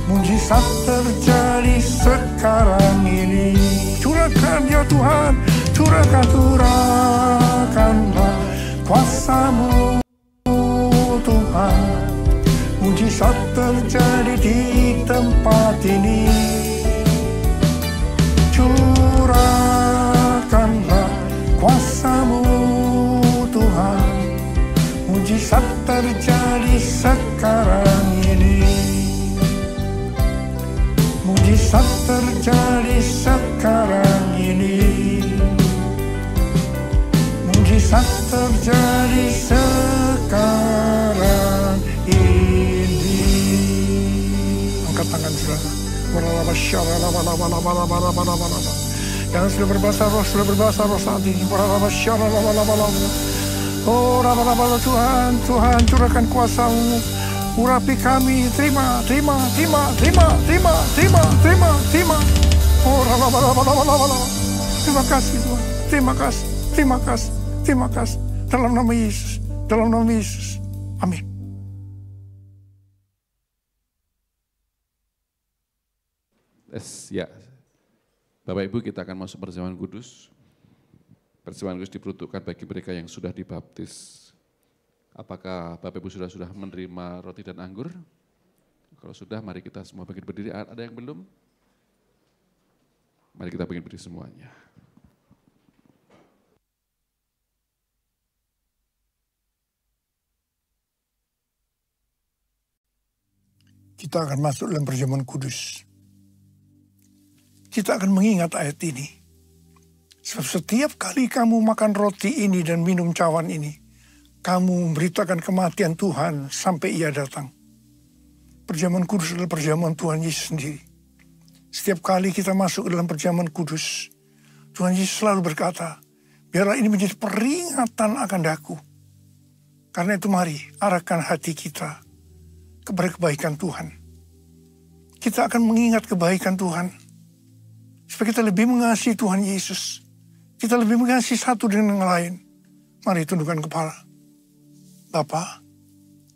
Mujizat terjadi sekarang ini. Curahkan ya Tuhan, curahkanlah kuasa-Mu Tuhan. Mujizat terjadi di tempat ini. Curahkanlah kuasa-Mu Tuhan. Mujizat terjadi sekarang ini. Mujizat terjadi sekarang ini. Mujizat terjadi sekarang ini. Angkat tangan saudara. Yang sudah berbahasa roh saat ini. Oh, Tuhan, curahkan kuasa-Mu. Urapi kami, terima. Oh, terima kasih Tuhan, terima kasih. Dalam nama Yesus, amin. Ya, Bapak Ibu, kita akan masuk perjamuan kudus. Persembahan kudus diperuntukkan bagi mereka yang sudah dibaptis. Apakah Bapak Ibu sudah menerima roti dan anggur? Kalau sudah, mari kita semua bangkit berdiri. Ada yang belum? Mari kita bangkit berdiri semuanya. Kita akan masuk dalam perjamuan kudus. Kita akan mengingat ayat ini. Sebab setiap kali kamu makan roti ini dan minum cawan ini, kamu memberitakan kematian Tuhan sampai Ia datang. Perjamuan kudus adalah perjamuan Tuhan Yesus sendiri. Setiap kali kita masuk dalam perjamuan kudus, Tuhan Yesus selalu berkata, biarlah ini menjadi peringatan akan daku. Karena itu mari arahkan hati kita kepada kebaikan Tuhan. Kita akan mengingat kebaikan Tuhan. Supaya kita lebih mengasihi Tuhan Yesus. Kita lebih mengasihi satu dengan yang lain. Mari tundukkan kepala. Bapa,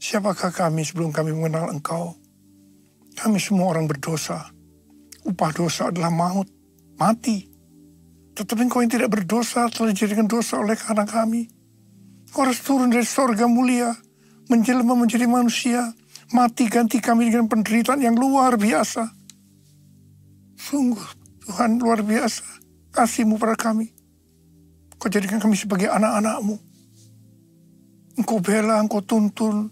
siapakah kami sebelum kami mengenal Engkau? Kami semua orang berdosa. Upah dosa adalah maut, mati. Tetapi Engkau yang tidak berdosa telah dijadikan dosa oleh karena kami. Engkau harus turun dari sorga mulia, menjelma menjadi manusia, mati ganti kami dengan penderitaan yang luar biasa. Sungguh Tuhan luar biasa kasih-Mu pada kami. Engkau jadikan kami sebagai anak-anak-Mu. Engkau bela, Engkau tuntun,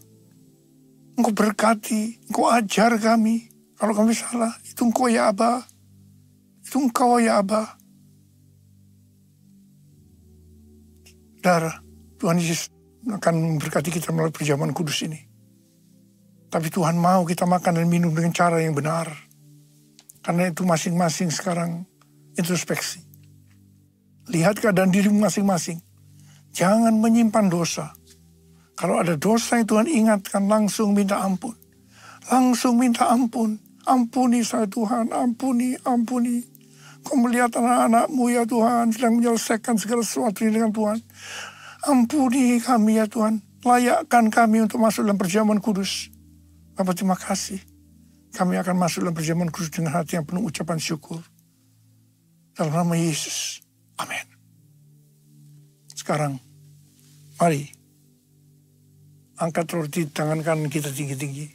Engkau berkati, Engkau ajar kami. Kalau kami salah, itu Engkau ya Aba. Itu Engkau ya Aba. Saudara, Tuhan Yesus akan memberkati kita melalui perjamuan kudus ini. Tapi Tuhan mau kita makan dan minum dengan cara yang benar. Karena itu masing-masing sekarang introspeksi. Lihat keadaan dirimu masing-masing. Jangan menyimpan dosa. Kalau ada dosa yang Tuhan ingatkan, langsung minta ampun. Langsung minta ampun. Ampuni saya Tuhan, ampuni, ampuni. Kau melihat anak-anak-Mu ya Tuhan, sedang menyelesaikan segala sesuatu dengan Tuhan. Ampuni kami ya Tuhan. Layakkan kami untuk masuk dalam perjamuan kudus. Bapak terima kasih. Kami akan masuk dalam perjamuan kudus dengan hati yang penuh ucapan syukur. Dalam nama Yesus. Amin. Sekarang, mari. Angkat roti di tangan kanan kita tinggi-tinggi.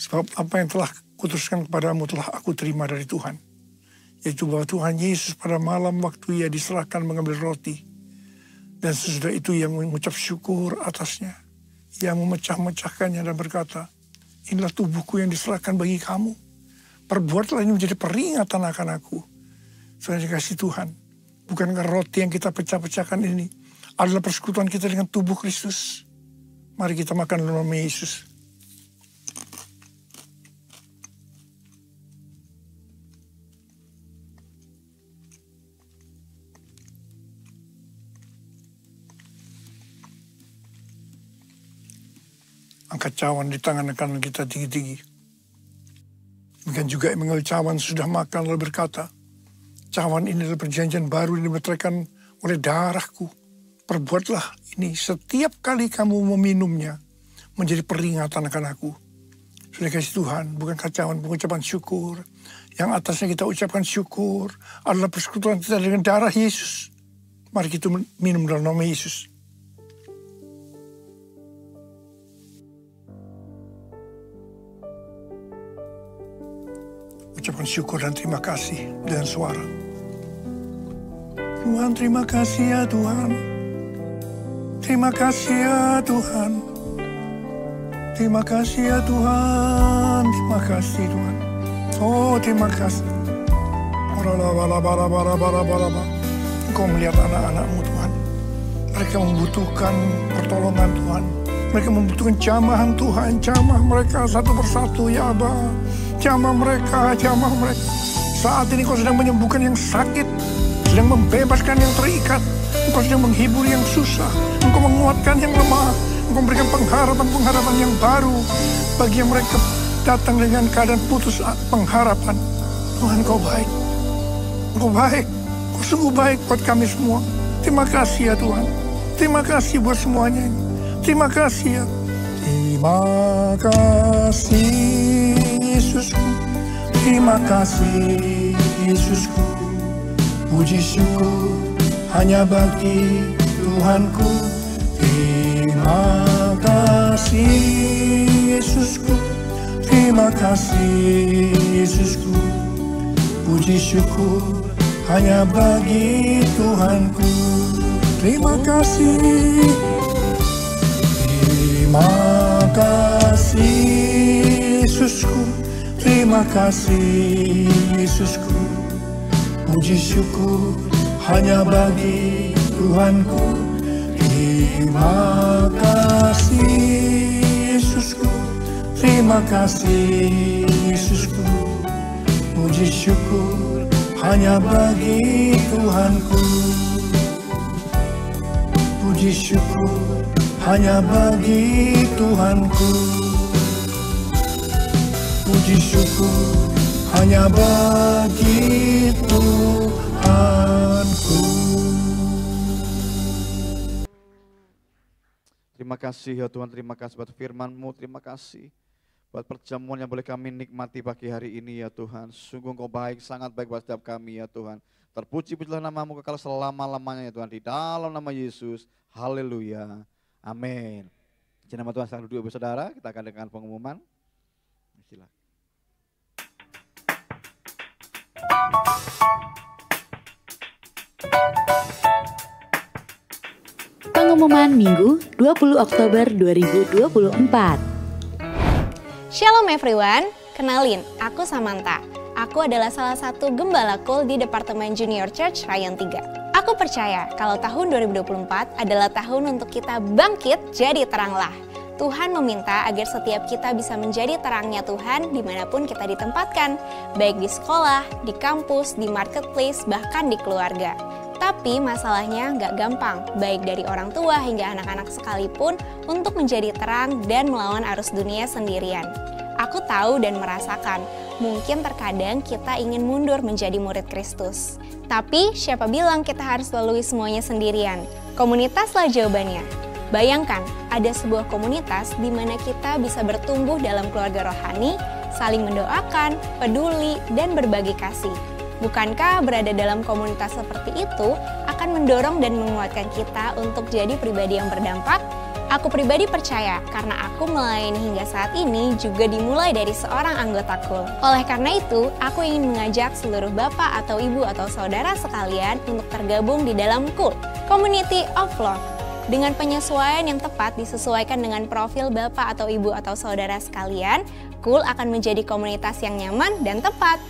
Sebab apa yang telah kuteruskan kepadamu telah aku terima dari Tuhan. Yaitu bahwa Tuhan Yesus pada malam waktu Ia diserahkan mengambil roti. Dan sesudah itu Ia mengucap syukur atasnya. Ia memecah-mecahkannya dan berkata, inilah tubuhku yang diserahkan bagi kamu. Perbuatlah ini menjadi peringatan akan aku. Saudara dikasih Tuhan. Bukankah roti yang kita pecah-pecahkan ini adalah persekutuan kita dengan tubuh Kristus? Mari kita makan dalam nama Yesus. Angkat cawan di tangan kanan kita tinggi-tinggi. Demikian juga yang mengambil cawan sudah makan lalu berkata, cawan ini adalah perjanjian baru yang dimeteraikan oleh darahku. Perbuatlah ini setiap kali kamu meminumnya menjadi peringatan akan aku. Sudah kasih Tuhan, bukan cawan pengucapan syukur. Yang atasnya kita ucapkan syukur adalah persekutuan kita dengan darah Yesus. Mari kita minum dalam nama Yesus. Ucapkan syukur dan terima kasih dengan suara. Tuhan, terima kasih ya Tuhan. Terima kasih ya Tuhan. Terima kasih ya Tuhan. Terima kasih Tuhan. Oh, terima kasih. Engkau melihat anak-anak-Mu Tuhan. Mereka membutuhkan pertolongan Tuhan. Mereka membutuhkan jamahan Tuhan. Jamah mereka satu persatu ya Aba. Jamah mereka, jamah mereka. Saat ini Kau sedang menyembuhkan yang sakit. Sedang membebaskan yang terikat. Engkau sedang menghibur yang susah. Engkau menguatkan yang lemah. Engkau memberikan pengharapan-pengharapan yang baru. Bagi yang mereka datang dengan keadaan putus pengharapan. Tuhan Kau baik. Engkau baik. Kau sungguh baik buat kami semua. Terima kasih ya Tuhan. Terima kasih buat semuanya ini. Terima kasih ya. Terima kasih Yesusku. Terima kasih Yesusku. Puji syukur hanya bagi Tuhanku. Terima kasih Yesusku, terima kasih Yesusku. Puji syukur hanya bagi Tuhanku. Terima kasih. Terima kasih Yesusku, terima kasih Yesusku. Puji syukur hanya bagi Tuhanku. Terima kasih Yesusku, terima kasih Yesusku. Puji syukur hanya bagi Tuhanku. Puji syukur hanya bagi Tuhanku. Puji syukur hanya bagi Tuhanku. Terima kasih ya Tuhan, terima kasih buat firman-Mu, terima kasih buat perjamuan yang boleh kami nikmati pagi hari ini ya Tuhan. Sungguh Engkau baik, sangat baik buat setiap kami ya Tuhan. Terpuji-pujilah nama-Mu kekal selama-lamanya ya Tuhan. Di dalam nama Yesus, haleluya. Amin. Di nama Tuhan sekarang duduk saudara, kita akan dengarkan pengumuman. Silakan. Pengumuman Minggu 20 Oktober 2024. Shalom everyone, kenalin, aku Samantha. Aku adalah salah satu gembala Kul di Departemen Junior Church Ryan 3. Aku percaya kalau tahun 2024 adalah tahun untuk kita bangkit jadi teranglah. Tuhan meminta agar setiap kita bisa menjadi terangnya Tuhan dimanapun kita ditempatkan, baik di sekolah, di kampus, di marketplace, bahkan di keluarga. Tapi masalahnya nggak gampang, baik dari orang tua hingga anak-anak sekalipun untuk menjadi terang dan melawan arus dunia sendirian. Aku tahu dan merasakan, mungkin terkadang kita ingin mundur menjadi murid Kristus. Tapi siapa bilang kita harus lalui semuanya sendirian? Komunitaslah jawabannya. Bayangkan, ada sebuah komunitas di mana kita bisa bertumbuh dalam keluarga rohani, saling mendoakan, peduli, dan berbagi kasih. Bukankah berada dalam komunitas seperti itu akan mendorong dan menguatkan kita untuk jadi pribadi yang berdampak? Aku pribadi percaya karena aku melayani hingga saat ini juga dimulai dari seorang anggota Kul. Oleh karena itu, aku ingin mengajak seluruh bapak atau ibu atau saudara sekalian untuk tergabung di dalam Kul, Community of Love. Dengan penyesuaian yang tepat disesuaikan dengan profil bapak atau ibu atau saudara sekalian, Kul akan menjadi komunitas yang nyaman dan tepat.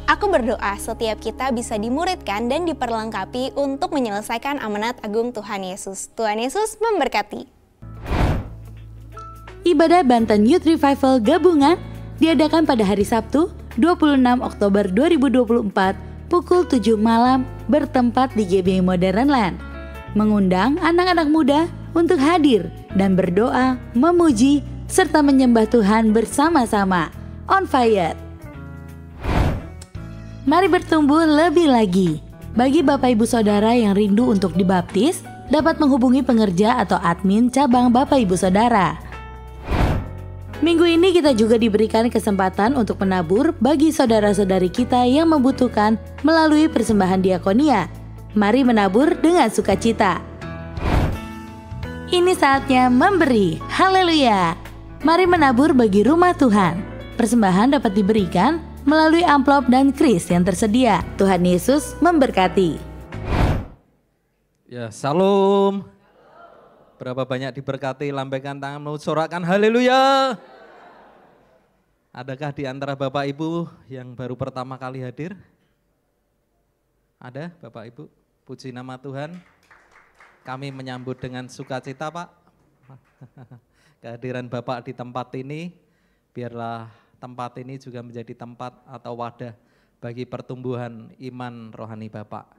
Aku berdoa setiap kita bisa dimuridkan dan diperlengkapi untuk menyelesaikan amanat agung Tuhan Yesus. Tuhan Yesus memberkati. Ibadah Banten Youth Revival Gabungan diadakan pada hari Sabtu 26 Oktober 2024 pukul 7 malam bertempat di GBI Modern Land. Mengundang anak-anak muda untuk hadir dan berdoa, memuji, serta menyembah Tuhan bersama-sama. On fire! Mari bertumbuh lebih lagi. Bagi Bapak Ibu Saudara yang rindu untuk dibaptis, dapat menghubungi pengerja atau admin cabang Bapak Ibu Saudara. Minggu ini kita juga diberikan kesempatan untuk menabur bagi saudara-saudari kita yang membutuhkan melalui persembahan diakonia. Mari menabur dengan sukacita. Ini saatnya memberi. Haleluya. Mari menabur bagi rumah Tuhan. Persembahan dapat diberikan melalui amplop dan kris yang tersedia. Tuhan Yesus memberkati. Ya, salam. Berapa banyak diberkati, lambaikan tanganmu, sorakan haleluya. Adakah di antara Bapak Ibu yang baru pertama kali hadir? Ada Bapak Ibu? Puji nama Tuhan. Kami menyambut dengan sukacita Pak. Kehadiran Bapak di tempat ini, biarlah tempat ini juga menjadi tempat atau wadah bagi pertumbuhan iman rohani Bapak.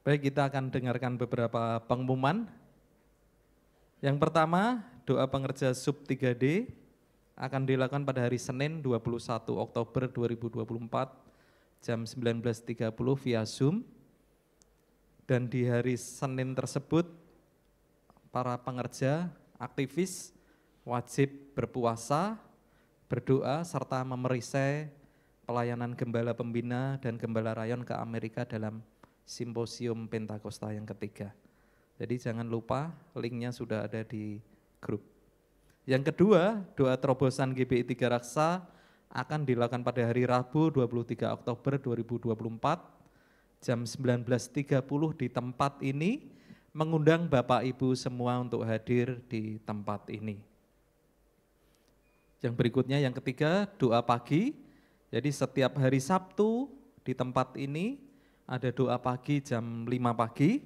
Baik, kita akan dengarkan beberapa pengumuman. Yang pertama, doa pengerja sub 3D akan dilakukan pada hari Senin 21 Oktober 2024 jam 19.30 via Zoom. Dan di hari Senin tersebut, para pengerja, aktivis wajib berpuasa, berdoa, serta memerisai pelayanan gembala pembina dan gembala rayon ke Amerika dalam simposium Pentakosta yang ketiga. Jadi jangan lupa linknya sudah ada di grup. Yang kedua, doa terobosan GBI 3 Raksa akan dilakukan pada hari Rabu 23 Oktober 2024 jam 19.30 di tempat ini, mengundang Bapak Ibu semua untuk hadir di tempat ini. Yang berikutnya, yang ketiga, doa pagi. Jadi setiap hari Sabtu di tempat ini ada doa pagi jam 5 pagi,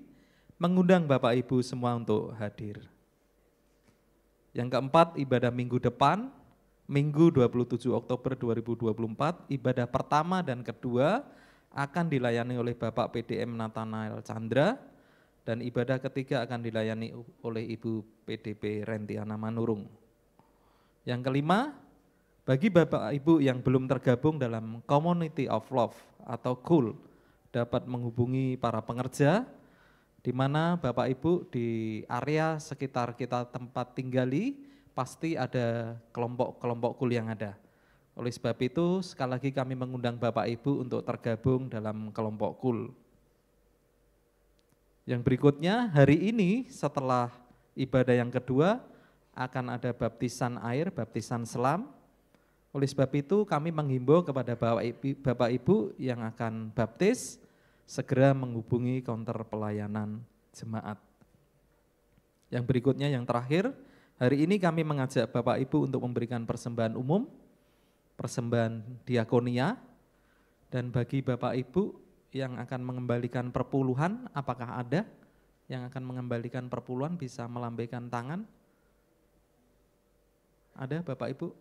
mengundang Bapak Ibu semua untuk hadir. Yang keempat, ibadah minggu depan, Minggu 27 Oktober 2024, ibadah pertama dan kedua akan dilayani oleh Bapak PDM Nathanael Chandra, dan ibadah ketiga akan dilayani oleh Ibu PDP Rentiana Manurung. Yang kelima, bagi Bapak Ibu yang belum tergabung dalam Community of Love atau KUL, dapat menghubungi para pengerja, di mana Bapak Ibu di area sekitar kita tempat tinggali, pasti ada kelompok-kelompok KUL yang ada. Oleh sebab itu, sekali lagi kami mengundang Bapak Ibu untuk tergabung dalam kelompok KUL. Yang berikutnya, hari ini setelah ibadah yang kedua, akan ada baptisan air, baptisan selam. Oleh sebab itu, kami menghimbau kepada Bapak Ibu yang akan baptis, segera menghubungi counter pelayanan jemaat. Yang berikutnya, yang terakhir, hari ini kami mengajak Bapak Ibu untuk memberikan persembahan umum, persembahan diakonia, dan bagi Bapak Ibu yang akan mengembalikan perpuluhan, apakah ada yang akan mengembalikan perpuluhan bisa melambaikan tangan? Ada Bapak Ibu?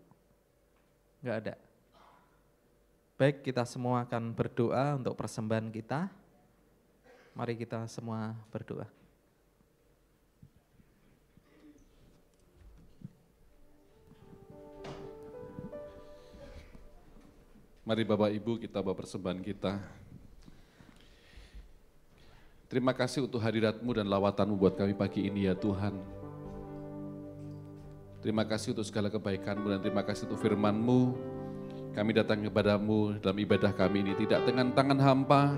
Enggak ada. Baik, kita semua akan berdoa untuk persembahan kita. Mari kita semua berdoa. Mari Bapak Ibu kita bawa persembahan kita. Terima kasih untuk hadirat-Mu dan lawatan-Mu buat kami pagi ini ya Tuhan. Terima kasih untuk segala kebaikan-Mu dan terima kasih untuk firman-Mu. Kami datang kepada-Mu dalam ibadah kami ini tidak dengan tangan hampa,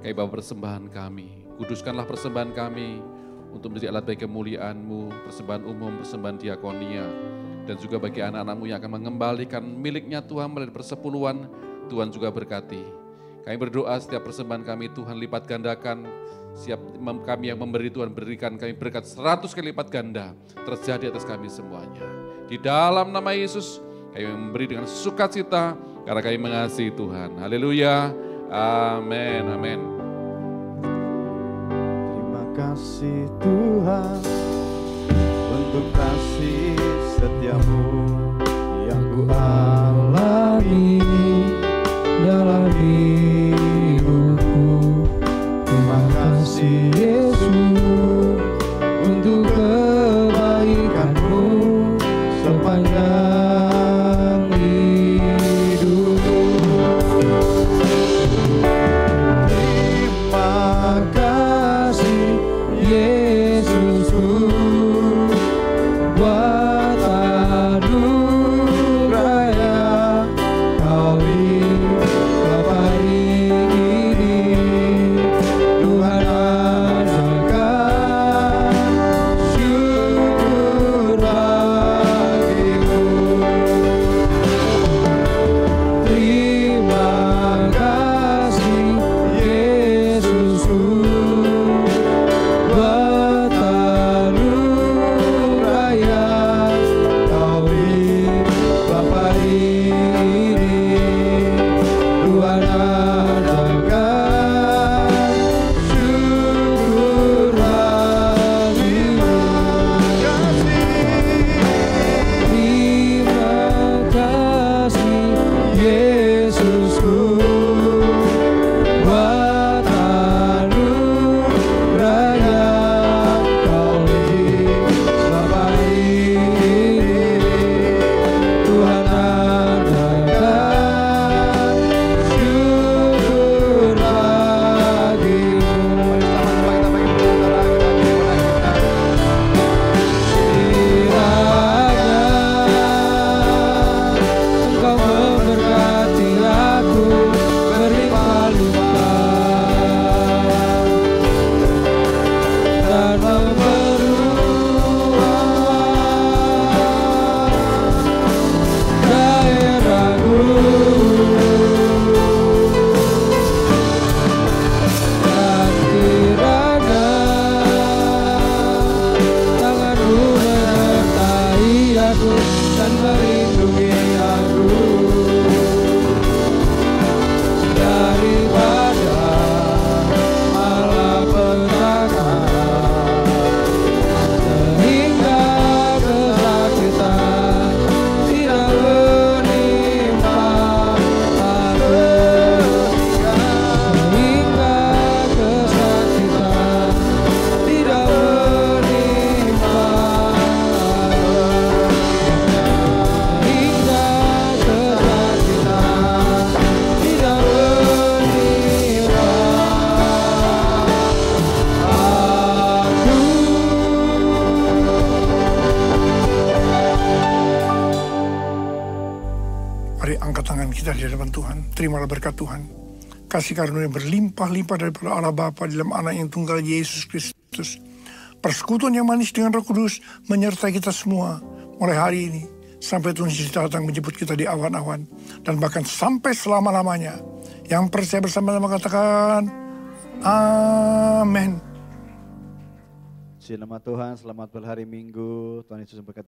kami bawa persembahan kami. Kuduskanlah persembahan kami untuk menjadi alat bagi kemuliaan-Mu, persembahan umum, persembahan diakonia, dan juga bagi anak-anak-Mu yang akan mengembalikan miliknya Tuhan melalui persepuluhan, Tuhan juga berkati. Kami berdoa setiap persembahan kami Tuhan lipat gandakan, siap kami yang memberi Tuhan berikan kami berkat 100 kali lipat ganda terjadi atas kami semuanya. Di dalam nama Yesus kami memberi dengan sukacita karena kami mengasihi Tuhan. Haleluya. Amin. Amin. Terima kasih Tuhan untuk kasih setiamu yang ku alami dalam hidupku. Terima kasih Yesus untuk kebaikan-Mu sepanjang hidupku. Terima kasih Yesusku buat anugerah yang Kau limpahi Mari angkat tangan kita di hadapan Tuhan. Terimalah berkat Tuhan. Kasih karunia berlimpah-limpah daripada Allah Bapa dalam Anak yang tunggal Yesus Kristus. Persekutuan yang manis dengan Roh Kudus menyertai kita semua mulai hari ini sampai Tuhan Yesus datang menjemput kita di awan-awan dan bahkan sampai selama-lamanya. Yang percaya bersama-sama katakan amin. Puji nama Tuhan, selamat berhari Minggu. Tuhan Yesus memberkati.